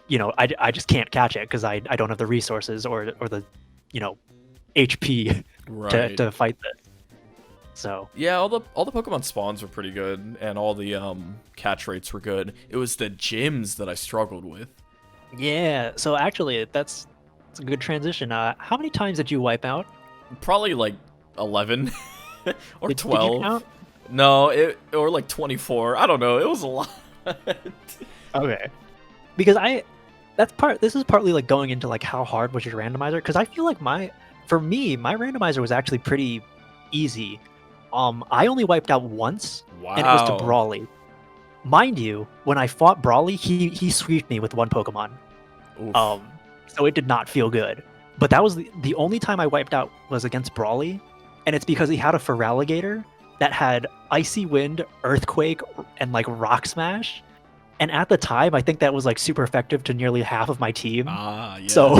S1: just can't catch it because I don't have the resources or the, HP to fight this. So
S2: Yeah, all the Pokemon spawns were pretty good, and all the catch rates were good. It was the gyms that I struggled with.
S1: yeah, so actually that's a good transition. How many times did you wipe out?
S2: Probably like 11 or
S1: Did you
S2: 12.
S1: count?
S2: No, or like 24. I don't know. It was a lot.
S1: Okay. Because this is partly like going into like how hard was your randomizer, because I feel like for me my randomizer was actually pretty easy. I only wiped out once,
S2: Wow.
S1: and it was to Brawly. Mind you, when I fought Brawly, he sweeped me with one Pokemon.
S2: Oof.
S1: So it did not feel good. But that was the only time I wiped out was against Brawly, and it's because he had a Feraligatr that had Icy Wind, Earthquake, and like Rock Smash. And at the time, I think that was like super effective to nearly half of my team.
S2: Yeah.
S1: So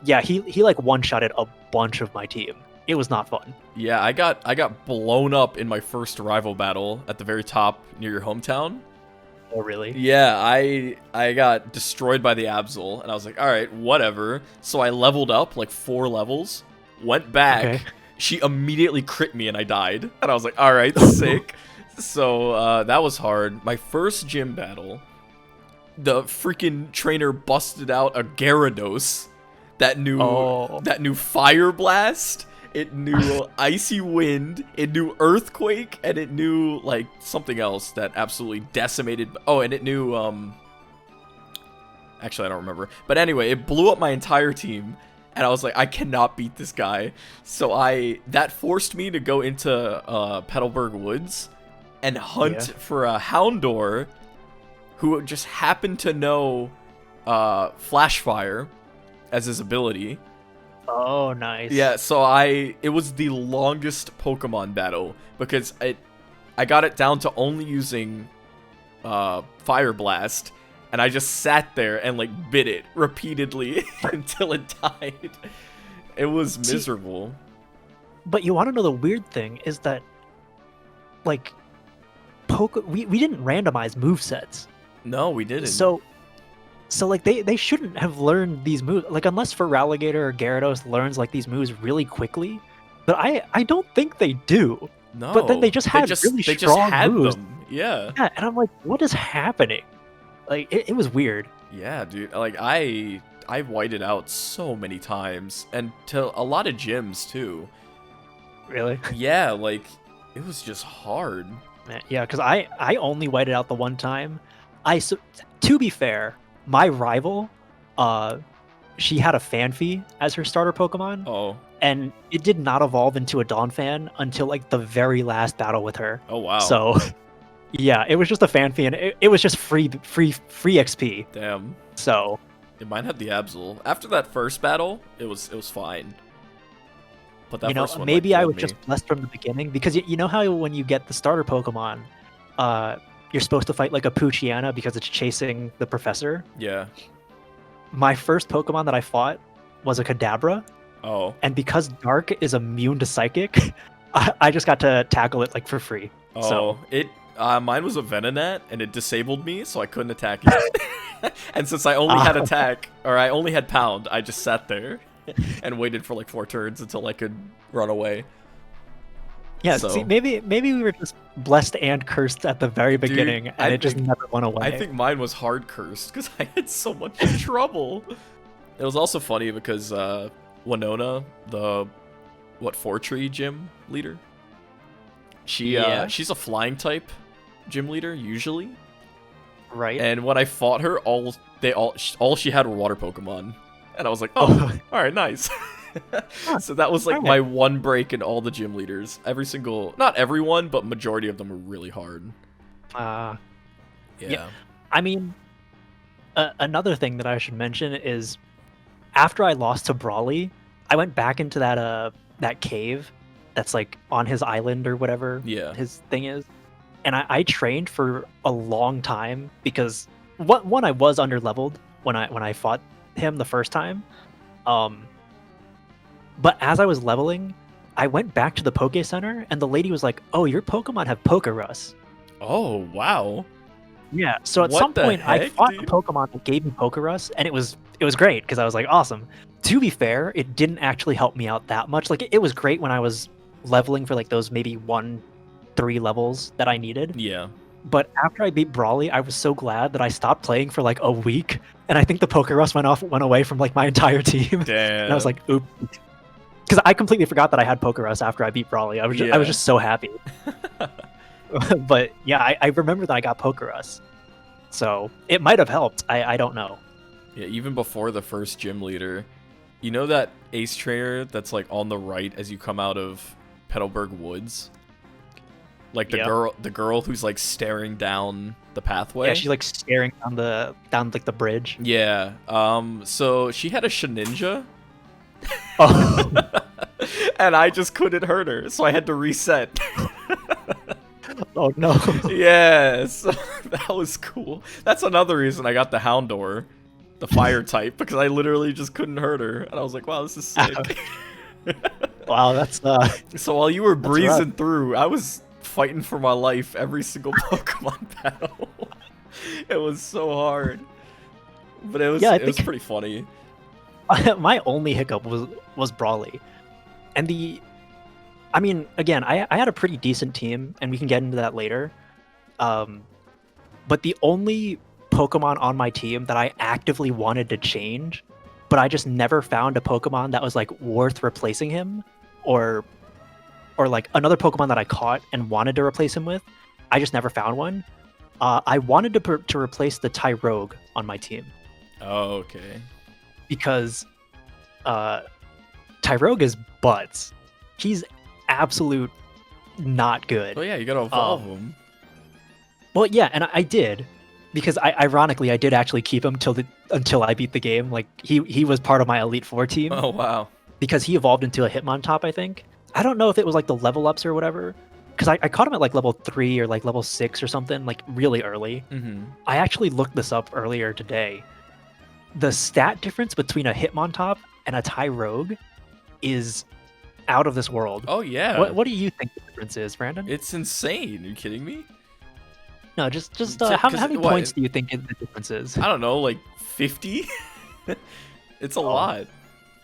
S1: yeah, he like one-shotted a bunch of my team. It was not fun.
S2: Yeah, I got blown up in my first rival battle at the very top near your hometown.
S1: Oh really?
S2: Yeah, I got destroyed by the Absol, and I was like, all right, whatever. So I leveled up like 4 levels, went back.
S1: Okay.
S2: She immediately crit me, and I died. And I was like, all right, sick. So that was hard. My first gym battle, the freaking trainer busted out a Gyarados that knew Fire Blast. It knew Icy Wind, it knew Earthquake, and it knew, like, something else that absolutely decimated... Oh, and it knew, Actually, I don't remember. But anyway, it blew up my entire team, and I was like, I cannot beat this guy. So that forced me to go into Petalburg Woods and hunt for a Houndour who just happened to know Flash Fire as his ability.
S1: Oh, nice.
S2: Yeah, so it was the longest Pokemon battle because I got it down to only using Fire Blast, and I just sat there and like bit it repeatedly until it died. It was miserable.
S1: But you want to know the weird thing is that like we didn't randomize movesets.
S2: No, we didn't.
S1: So like they shouldn't have learned these moves, like unless Feraligatr or Gyarados learns like these moves really quickly. But I don't think they do.
S2: No.
S1: But then they just had really strong moves.
S2: Them. Yeah.
S1: Yeah, and I'm like, what is happening? Like it was weird.
S2: Yeah, dude. Like I whited out so many times, and to a lot of gyms too.
S1: Really?
S2: Yeah, like it was just hard.
S1: Yeah, because I only whited out the one time. To be fair, my rival, she had a Fanfy as her starter Pokemon.
S2: Oh.
S1: And it did not evolve into a Donphan until like the very last battle with her.
S2: Oh wow.
S1: So yeah, it was just a Fanfy, and it was just free XP.
S2: Damn.
S1: So
S2: mine had the Absol. After that first battle, it was fine. But that first one,
S1: maybe
S2: like,
S1: I was just blessed from the beginning, because you know how when you get the starter Pokemon, you're supposed to fight like a Poochyena because it's chasing the professor.
S2: Yeah.
S1: My first Pokemon that I fought was a Kadabra.
S2: Oh.
S1: And because Dark is immune to Psychic, I just got to tackle it like for free.
S2: Oh,
S1: so
S2: mine was a Venonat, and it disabled me, so I couldn't attack it. And since I only had attack, or I only had Pound, I just sat there and waited for like 4 turns until I could run away.
S1: Yeah,
S2: so,
S1: see, maybe we were just blessed and cursed at the very beginning, and it just never went away.
S2: I think mine was hard cursed because I had so much trouble. It was also funny because Winona, the Fortree gym leader, she's a flying type gym leader usually.
S1: Right.
S2: And when I fought her, all she had were water Pokemon, and I was like, oh. All right, nice. So that was like my one break in all the gym leaders. Not everyone, but majority of them were really hard.
S1: Yeah. I mean, another thing that I should mention is after I lost to Brawly, I went back into that cave that's like on his island or whatever his thing is. And I trained for a long time because one, I was underleveled when I fought him the first time. But as I was leveling, I went back to the Poke Center, and the lady was like, "Oh, your Pokemon have Pokerus."
S2: Oh, wow.
S1: Yeah. So at some point, I fought a Pokemon that gave me Pokerus, and it was great because I was like, awesome. To be fair, it didn't actually help me out that much. Like it was great when I was leveling for like those maybe 1-3 levels that I needed.
S2: Yeah.
S1: But after I beat Brawly, I was so glad that I stopped playing for like a week, and I think the Pokerus went away from like my entire team.
S2: Damn.
S1: And I was like, oops. Because I completely forgot that I had Pokerus after I beat Brawly. I was just so happy. But yeah, I remember that I got Pokerus. So it might have helped. I don't know.
S2: Yeah, even before the first gym leader, you know that ace trainer that's like on the right as you come out of Petalburg Woods? Like the girl who's like staring down the pathway.
S1: Yeah, she's like staring down like the bridge.
S2: Yeah. So she had a Shedinja.
S1: Oh.
S2: And I just couldn't hurt her, so I had to reset.
S1: Oh no.
S2: Yes. That was cool. That's another reason I got the Houndour, the fire type, because I literally just couldn't hurt her. And I was like, wow, this is sick.
S1: Wow, that's
S2: So while you were breezing
S1: rough.
S2: through, I was fighting for my life every single Pokemon battle. It was so hard. But it was pretty funny.
S1: My only hiccup was Brawly. And I mean, again, I had a pretty decent team, and we can get into that later. But the only Pokemon on my team that I actively wanted to change, but I just never found a Pokemon that was like worth replacing him, or like another Pokemon that I caught and wanted to replace him with. I just never found one. I wanted to replace the Tyrogue on my team.
S2: Oh, okay.
S1: Because Tyrogue is butts. He's absolute not good.
S2: Well, yeah, you gotta evolve him.
S1: Well, yeah, and I did, because ironically I did actually keep him until I beat the game. Like he was part of my Elite Four team.
S2: Oh wow.
S1: Because he evolved into a Hitmontop, I think. I don't know if it was like the level ups or whatever, because I caught him at like level 3 or like level 6 or something, like really early.
S2: Mm-hmm.
S1: I actually looked this up earlier today. The stat difference between a Hitmontop and a Tyrogue is out of this world.
S2: Oh yeah.
S1: What do you think the difference is, Brandon?
S2: It's insane. Are you kidding me?
S1: No, just how many points do you think the difference is?
S2: I don't know, like 50? It's a lot.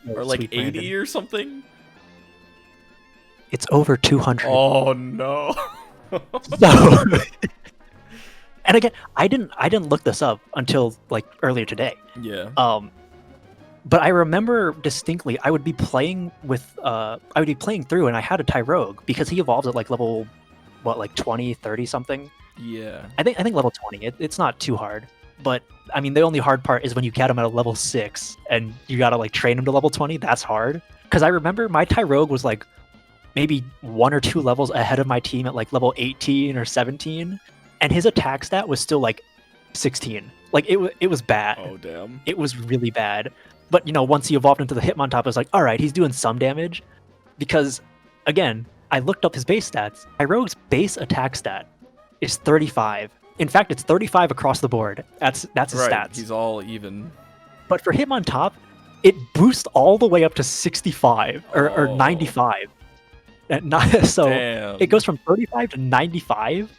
S2: Or like 80
S1: Brandon.
S2: or something?
S1: It's over 200.
S2: Oh no.
S1: So, and again, I didn't look this up until like earlier today.
S2: Yeah.
S1: But I remember distinctly I would be playing through, and I had a Tyrogue because he evolves at like level, like 20, 30 something.
S2: Yeah.
S1: I think level 20. It's not too hard. But I mean, the only hard part is when you get him at a level 6 and you gotta like train him to level 20. That's hard. Because I remember my Tyrogue was like maybe 1 or 2 levels ahead of my team at like level 18 or 17, and his attack stat was still like 16. Like it was bad.
S2: Oh damn.
S1: It was really bad. But once he evolved into the Hitmontop, I was like, all right, he's doing some damage. Because again, I looked up his base stats. Tyrogue's base attack stat is 35. In fact, it's 35 across the board. That's his stats.
S2: He's all even.
S1: But for Hitmontop, it boosts all the way up to 65 or 95. So
S2: damn.
S1: It goes from 35 to 95,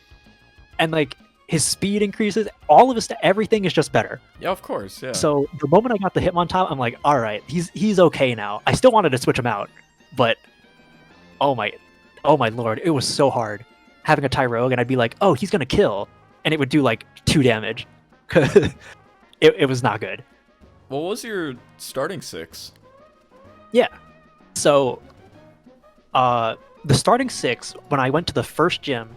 S1: and like his speed increases. All of his everything is just better.
S2: Yeah, of course. Yeah.
S1: So the moment I got the Hitmontop, I'm like, all right, he's okay now. I still wanted to switch him out, but oh my lord, it was so hard having a Tyrogue, and I'd be like, oh, he's gonna kill, and it would do like 2 damage. It was not good.
S2: What was your starting 6?
S1: Yeah. So the starting 6, when I went to the first gym,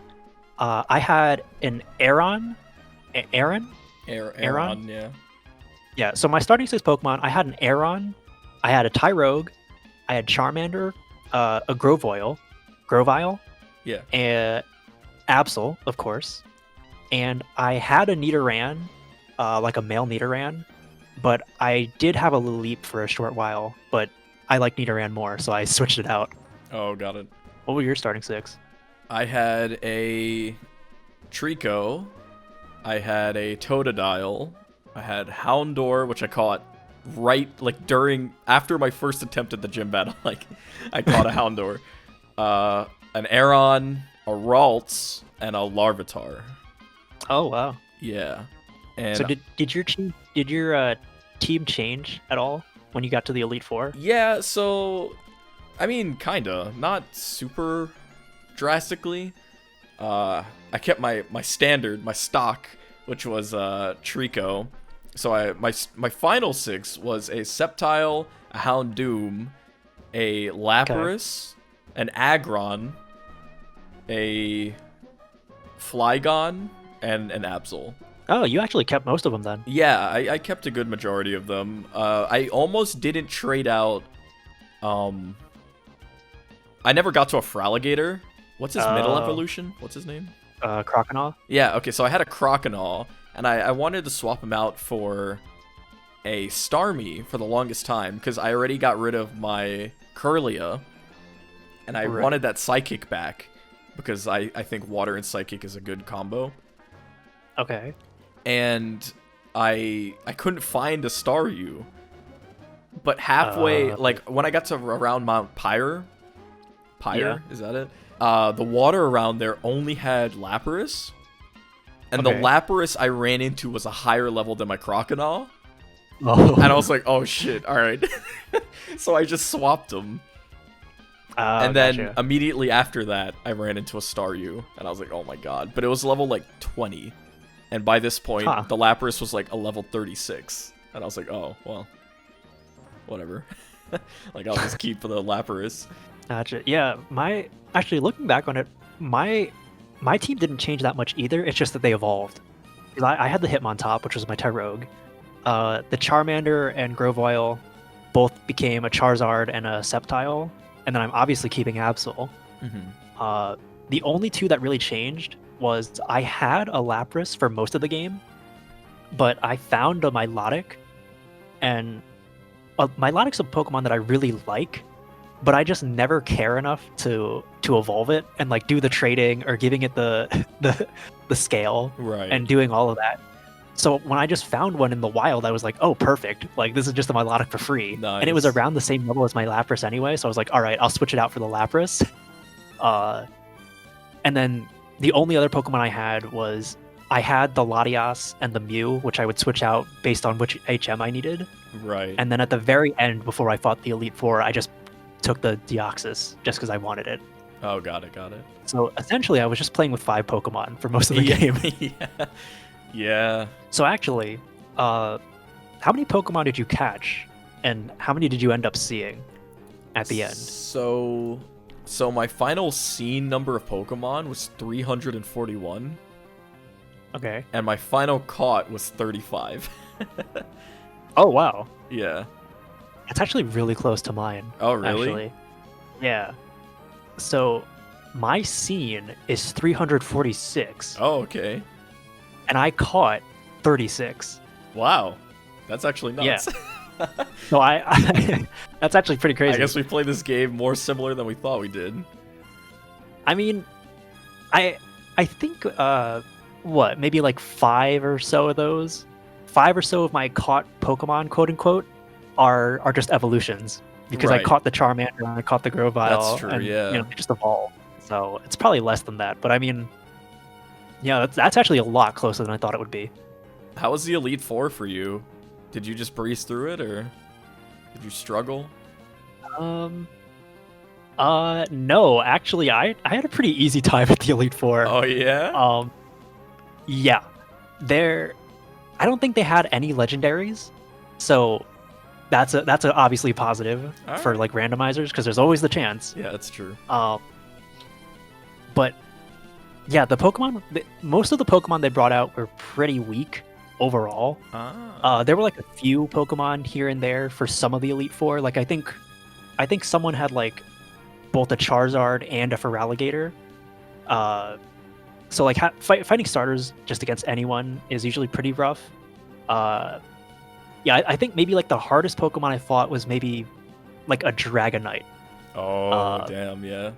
S1: I had an Aron,
S2: yeah.
S1: Yeah, so my starting 6 Pokemon, I had an Aron, I had a Tyrogue, I had Charmander, a Grovyle,
S2: Yeah.
S1: and Absol, of course, and I had a Nidoran, like a male Nidoran, but I did have a Lileep for a short while, but I like Nidoran more, so I switched it out.
S2: Oh, got it.
S1: What were your starting 6?
S2: I had a Trico. I had a Totodile. I had Houndour, which I caught right, like, after my first attempt at the gym battle. Like, I caught a Houndour. An Aron, a Ralts, and a Larvitar.
S1: Oh, wow.
S2: Yeah. And
S1: So did your team change at all when you got to the Elite Four?
S2: yeah, so I mean, kinda. Not super drastically. I kept my standard, my stock, which was Trico. So my final 6 was a Sceptile, a Houndoom, a Lapras, an Aggron, a Flygon, and an Absol.
S1: Oh, you actually kept most of them then.
S2: Yeah, I kept a good majority of them. I almost didn't trade out. I never got to a Fraligator. What's his middle evolution? What's his name?
S1: Croconaw.
S2: Yeah, okay, so I had a Croconaw, and I wanted to swap him out for a Starmie for the longest time, because I already got rid of my Kirlia, and I wanted that Psychic back, because I think Water and Psychic is a good combo.
S1: Okay.
S2: And I couldn't find a Staryu. But halfway, like, when I got to around Mount Pyre, is that it? The water around there only had Lapras. And the Lapras I ran into was a higher level than my Croconaw.
S1: Oh.
S2: And I was like, oh shit, alright. So I just swapped them. And then immediately after that, I ran into a Staryu. And I was like, oh my god. But it was level like 20. And by this point, the Lapras was like a level 36. And I was like, oh, well, whatever. Like, I'll just keep the Lapras.
S1: Gotcha. Yeah, actually looking back on it, my team didn't change that much either. It's just that they evolved. I had the Hitmontop, which was my Tyrogue. The Charmander and Grovyle both became a Charizard and a Sceptile, and then I'm obviously keeping Absol.
S2: Mm-hmm.
S1: The only two that really changed was I had a Lapras for most of the game, but I found a Milotic, and Milotic's a Pokemon that I really like, but I just never care enough to evolve it and like do the trading or giving it the scale and doing all of that. So when I just found one in the wild, I was like, oh, perfect. Like, this is just a Milotic for free.
S2: Nice.
S1: And it was around the same level as my Lapras anyway, so I was like, all right, I'll switch it out for the Lapras. And then the only other Pokemon I had was I had the Latias and the Mew, which I would switch out based on which HM I needed.
S2: Right.
S1: And then at the very end, before I fought the Elite Four, I just took the Deoxys just because I wanted it.
S2: Oh, got it.
S1: So essentially, I was just playing with 5 Pokemon for most of the game.
S2: Yeah.
S1: So actually, how many Pokemon did you catch, and how many did you end up seeing at the end?
S2: So my final seen number of Pokemon was 341.
S1: Okay.
S2: And my final caught was 35.
S1: Oh, wow.
S2: Yeah.
S1: That's actually really close to mine.
S2: Oh, really?
S1: Actually. Yeah. So my scene is 346.
S2: Oh, okay.
S1: And I caught 36.
S2: Wow. That's actually nuts.
S1: Yeah. So I that's actually pretty crazy.
S2: I guess we played this game more similar than we thought we did.
S1: I mean, I think maybe like 5 or so of those, 5 or so of my caught Pokemon, quote unquote, are just evolutions, because I caught the Charmander and I caught the Grovyle.
S2: That's true.
S1: And,
S2: yeah.
S1: they just evolved. So it's probably less than that. But I mean, yeah, that's actually a lot closer than I thought it would be.
S2: How was the Elite Four for you? Did you just breeze through it, or did you struggle?
S1: No, actually, I had a pretty easy time at the Elite Four.
S2: Oh yeah.
S1: Yeah, I don't think they had any legendaries, so that's a obviously positive for like randomizers, because there's always the chance.
S2: Yeah, that's true.
S1: But yeah, most of the Pokemon they brought out were pretty weak overall. There were like a few Pokemon here and there for some of the Elite Four. Like I think someone had like both a Charizard and a Feraligatr. So like fighting starters just against anyone is usually pretty rough. Yeah, I think maybe like the hardest Pokemon I fought was maybe like a Dragonite.
S2: Oh damn, yeah.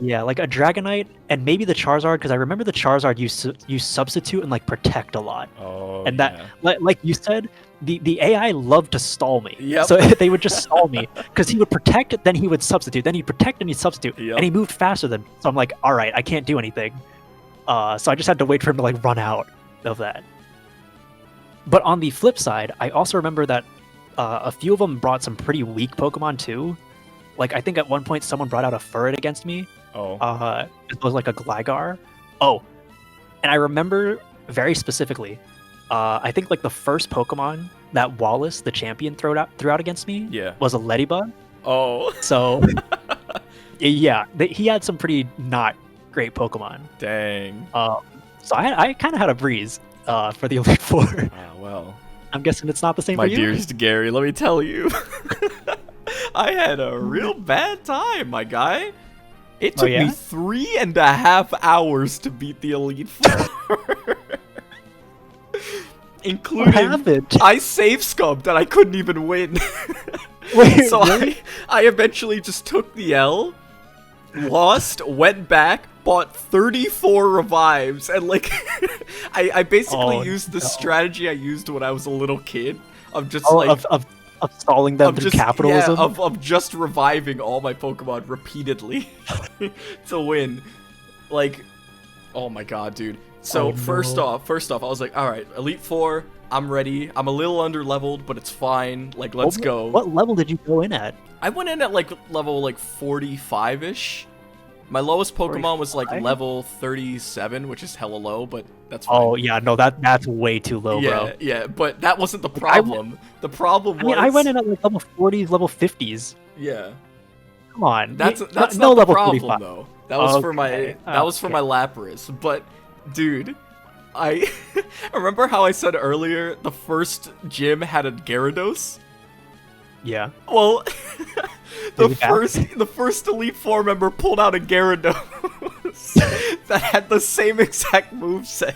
S1: Yeah, like a Dragonite and maybe the Charizard, because I remember the Charizard used Substitute and like Protect a lot.
S2: Oh,
S1: and that, like you said, the AI loved to stall me.
S2: Yep.
S1: So they would just stall me, because he would Protect, then he would Substitute, then he'd Protect and he'd Substitute, and he moved faster than. So I'm like, all right, I can't do anything. So I just had to wait for him to like run out of that. But on the flip side, I also remember that a few of them brought some pretty weak Pokemon too. Like, I think at one point someone brought out a Furret against me.
S2: Oh.
S1: It was like a Gligar. Oh, and I remember very specifically, I think like the first Pokemon that Wallace, the champion, threw out against me was a Ladybug.
S2: Oh.
S1: So, yeah, he had some pretty not great Pokemon.
S2: Dang.
S1: So I kind of had a breeze for the Elite Four.
S2: Ah, well.
S1: I'm guessing it's not the same
S2: My
S1: for you?
S2: dearest Gary, let me tell you. I had a real bad time, my guy. It took me 3.5 hours to beat the Elite Four. Including, I save scubbed and I couldn't even win.
S1: Wait,
S2: so
S1: really?
S2: I eventually just took the L, lost, went back, bought 34 revives, and like, I basically used the strategy I used when I was a little kid of just
S1: of stalling them through capitalism.
S2: Yeah, of just reviving all my Pokemon repeatedly to win. Like, oh my god, dude. So first off, I was like, all right, Elite Four, I'm ready. I'm a little under-leveled, but it's fine. Like, let's go.
S1: What level did you go in at?
S2: I went in at like level 45-ish. My lowest Pokemon was like level 37, which is hella low, but that's fine.
S1: Oh yeah, no, that's way too low, bro.
S2: Yeah, but that wasn't the problem. The problem was,
S1: I went in at like level 40s, level 50s.
S2: Yeah.
S1: Come on.
S2: That's
S1: no
S2: not
S1: level
S2: the problem
S1: 45.
S2: though. That was for my for my Lapras. But dude, I remember how I said earlier the first gym had a Gyarados?
S1: Yeah.
S2: Well, the first Elite Four member pulled out a Gyarados that had the same exact moveset.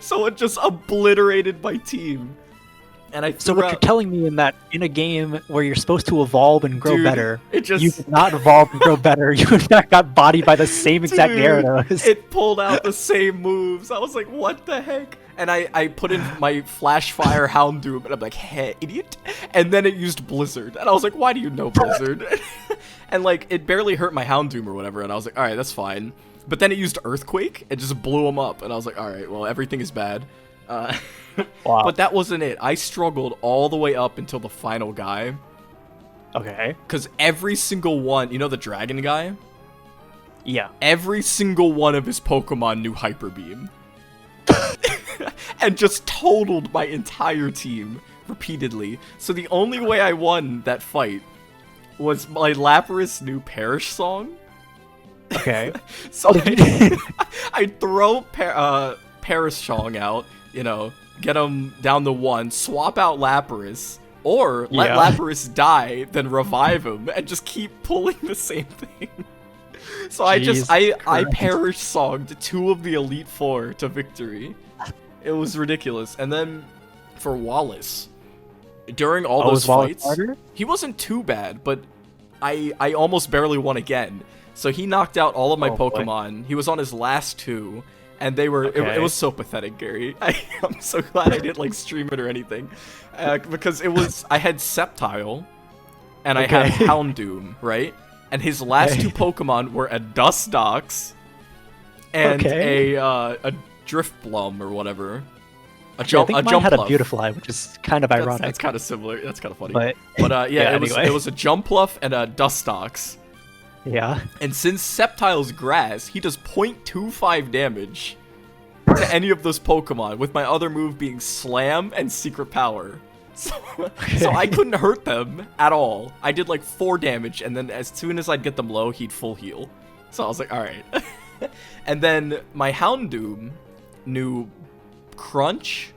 S2: So it just obliterated my team. And
S1: so what you're telling me in a game where you're supposed to evolve and grow better, you did not evolve and grow better. You in fact got bodied by the same exact Gyarados.
S2: It pulled out the same moves. I was like, what the heck? And I put in my Flash Fire Houndoom, and I'm like, hey, idiot. And then it used Blizzard. And I was like, why do you know Blizzard? And like, it barely hurt my Houndoom or whatever. And I was like, all right, that's fine. But then it used Earthquake. It just blew him up. And I was like, all right, well, everything is bad. Wow. But that wasn't it. I struggled all the way up until the final guy.
S1: Okay.
S2: Because every single one, you know the dragon guy?
S1: Yeah.
S2: Every single one of his Pokemon knew Hyper Beam. And just totaled my entire team repeatedly. So the only way I won that fight was my Lapras knew Perish Song.
S1: Okay.
S2: So I'd throw Perish Song out, you know, get him down to 1, swap out Lapras, or let Lapras die, then revive him, and just keep pulling the same thing. So I Perish Songed 2 of the Elite Four to victory. It was ridiculous. And then for Wallace, during all those fights, he wasn't too bad, but I almost barely won again. So he knocked out all of my Pokemon. Boy. He was on his last 2. And they were, it was so pathetic, Gary. I'm so glad I didn't like stream it or anything. Because it was, I had Sceptile, and I had Houndoom, right? And his last 2 Pokemon were a Dustox, and a Driftblum or whatever.
S1: I think mine had a Beautifly, which is kind of ironic.
S2: That's kind of similar, that's kind of funny.
S1: But
S2: yeah, it was a Jumpluff and a Dustox.
S1: Yeah.
S2: And since Sceptile's grass, he does 0.25 damage to any of those Pokemon, with my other move being Slam and Secret Power. So I couldn't hurt them at all. I did like 4 damage, and then as soon as I'd get them low, he'd full heal. So I was like, alright. And then my Houndoom knew Crunch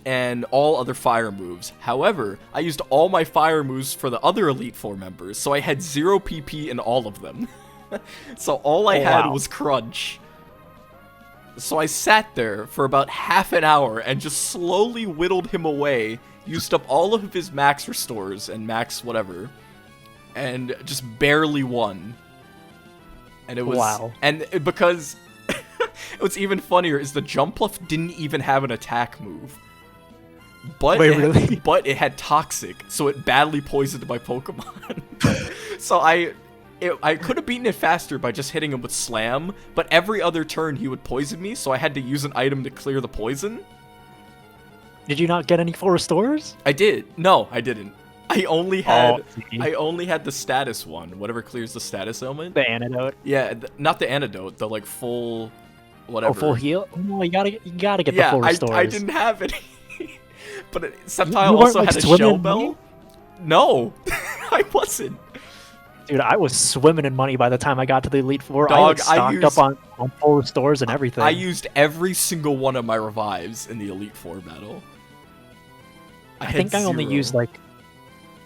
S2: and all other fire moves. However, I used all my fire moves for the other Elite Four members, so I had 0 PP in all of them. So all I had was Crunch. So I sat there for about half an hour and just slowly whittled him away, used up all of his max restores and max whatever, and just barely won. And it was and because what's even funnier is the Jumpluff didn't even have an attack move. But but it had Toxic, so it badly poisoned my Pokemon. So I could have beaten it faster by just hitting him with Slam, but every other turn he would poison me, so I had to use an item to clear the poison.
S1: Did you not get any full restores?
S2: I did. No, I didn't. I only had
S1: see.
S2: I only had the status one, whatever clears the status ailment.
S1: The antidote.
S2: Yeah, not the antidote, the like full whatever.
S1: Oh, full heal. No, you gotta get the
S2: Yeah,
S1: full restores.
S2: I didn't have any. But Sceptile
S1: you
S2: also
S1: weren't,
S2: had
S1: like,
S2: a
S1: swimming
S2: shell
S1: in
S2: bell.
S1: money?
S2: No, I wasn't.
S1: Dude, I was swimming in money by the time I got to the Elite Four.
S2: Dog,
S1: I like, stocked
S2: used-
S1: up on full restores and everything.
S2: I used every single one of my revives in the Elite Four battle.
S1: I think
S2: had
S1: I only
S2: 0.
S1: used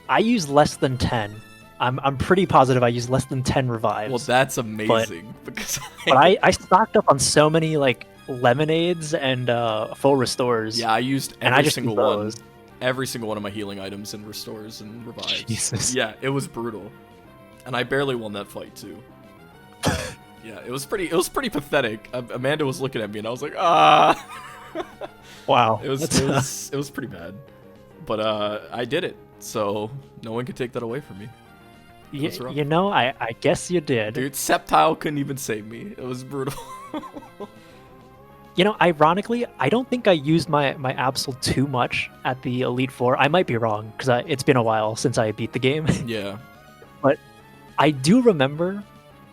S1: I used less than 10. I'm pretty positive I used less than 10 revives.
S2: Well, that's amazing because
S1: but I stocked up on so many like lemonades and full restores.
S2: yeah, I used
S1: and I
S2: every
S1: just
S2: single
S1: used
S2: one.
S1: those.
S2: Every single one of my healing items and restores and revives.
S1: Jesus.
S2: Yeah, it was brutal. And I barely won that fight too. Yeah, it was pretty pathetic. Amanda was looking at me and I was like, ah.
S1: Wow.
S2: It was pretty bad. But I did it. So no one could take that away from me. That's rough.
S1: You know, I guess you did.
S2: Dude, Sceptile couldn't even save me. It was brutal.
S1: You know, ironically, I don't think I used my Absol too much at the Elite Four. I might be wrong, because it's been a while since I beat the game.
S2: Yeah.
S1: But I do remember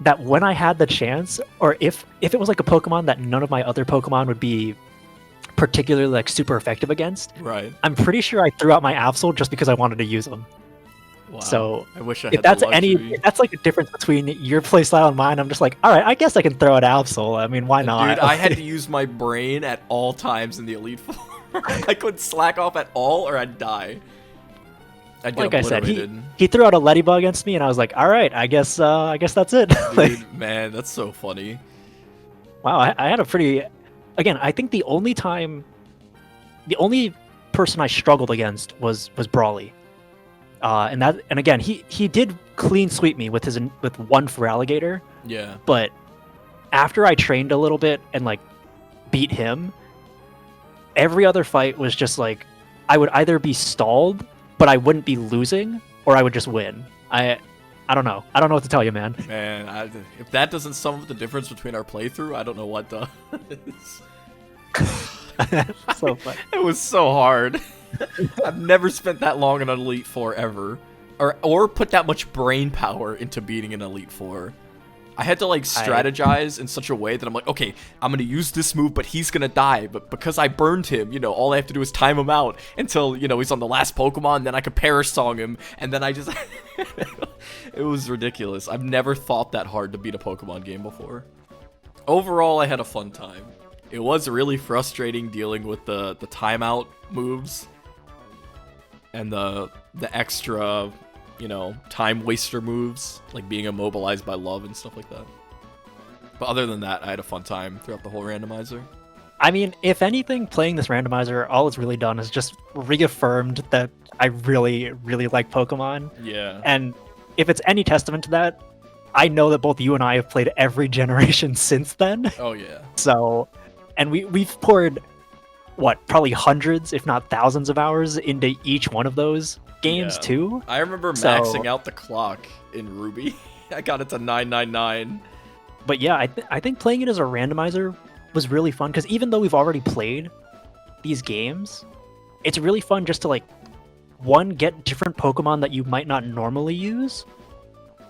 S1: that when I had the chance, or if it was like a Pokemon that none of my other Pokemon would be particularly like super effective against,
S2: Right.
S1: I'm pretty sure I threw out my Absol just because I wanted to use them.
S2: Wow.
S1: So
S2: I wish I
S1: if
S2: had
S1: that's
S2: the luxury.
S1: if that's like a difference between your playstyle and mine, I'm just like, all right, I guess I can throw an Absol. I mean, why not?
S2: Dude, I had to use my brain at all times in the Elite Four. I couldn't slack off at all, or I'd die. I'd get
S1: like I said,
S2: obliterated.
S1: he threw out a Ladybug against me, and I was like, all right, I guess that's it. Like,
S2: Dude, man, that's so funny.
S1: wow, I had a pretty. Again, I think the only person I struggled against was Brawly. And again, he did clean sweep me with one for Alligator,
S2: Yeah.
S1: but after I trained a little bit and like beat him, every other fight was just like I would either be stalled, but I wouldn't be losing, or I would just win. I don't know. I don't know what to tell you, man.
S2: Man, if that doesn't sum up the difference between our playthrough, I don't know what does.
S1: So fun.
S2: It was so hard. I've never spent that long in an Elite Four ever, or put that much brain power into beating an Elite Four. I had to like strategize in such a way that I'm like, okay, I'm gonna use this move, but he's gonna die. But because I burned him, all I have to do is time him out until he's on the last Pokemon. And then I could Perish Song him, and then I just it was ridiculous. I've never thought that hard to beat a Pokemon game before. Overall, I had a fun time. It was really frustrating dealing with the timeout moves and the extra, time waster moves, like being immobilized by love and stuff like that. But other than that, I had a fun time throughout the whole randomizer.
S1: I mean, if anything, playing this randomizer, all it's really done is just reaffirmed that I really, really like Pokemon.
S2: Yeah.
S1: And if it's any testament to that, I know that both you and I have played every generation since then.
S2: Oh, yeah.
S1: So, and we've poured, probably hundreds, if not thousands of hours into each one of those games, too.
S2: I remember maxing out the clock in Ruby. I got it to 999.
S1: But yeah, I think playing it as a randomizer was really fun, because even though we've already played these games, it's really fun just to, get different Pokemon that you might not normally use,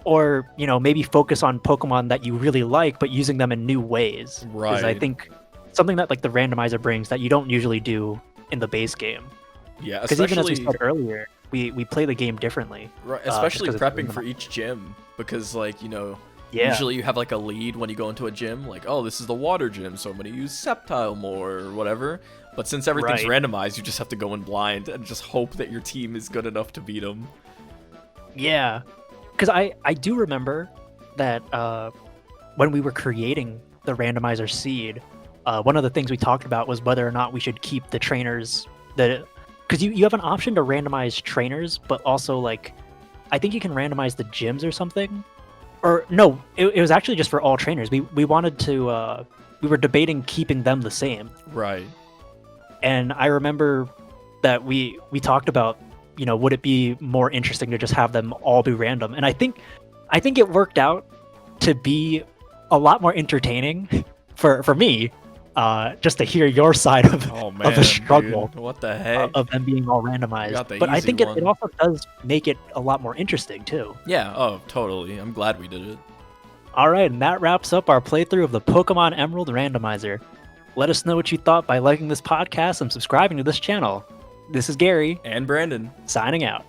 S1: or, maybe focus on Pokemon that you really like, but using them in new ways.
S2: Right.
S1: Because I think something that, the randomizer brings that you don't usually do in the base game.
S2: Yeah,
S1: Because even as we said earlier, we play the game differently.
S2: Right, especially
S1: just 'cause it's
S2: prepping for each gym, because,
S1: Yeah.
S2: usually you have, a lead when you go into a gym, oh, this is the water gym, so I'm going to use Sceptile more, or whatever. But since everything's randomized, you just have to go in blind and just hope that your team is good enough to beat them.
S1: Yeah. Because I do remember that when we were creating the randomizer seed, one of the things we talked about was whether or not we should keep the trainers because you have an option to randomize trainers, but also I think you can randomize the gyms or something. Or no, it was actually just for all trainers. We wanted to we were debating keeping them the same.
S2: Right.
S1: And I remember that we talked about, would it be more interesting to just have them all be random? And I think it worked out to be a lot more entertaining for me just to hear your side
S2: Oh
S1: of
S2: man,
S1: the struggle
S2: dude. What the heck?
S1: of them being all randomized.
S2: got the
S1: But I
S2: easy
S1: think it
S2: one.
S1: also does make it a lot more interesting too.
S2: Yeah, oh, totally. I'm glad we did it.
S1: All right, and that wraps up our playthrough of the Pokemon Emerald Randomizer. Let us know what you thought by liking this podcast and subscribing to this channel. This is Gary,
S2: And Brandon.
S1: signing out.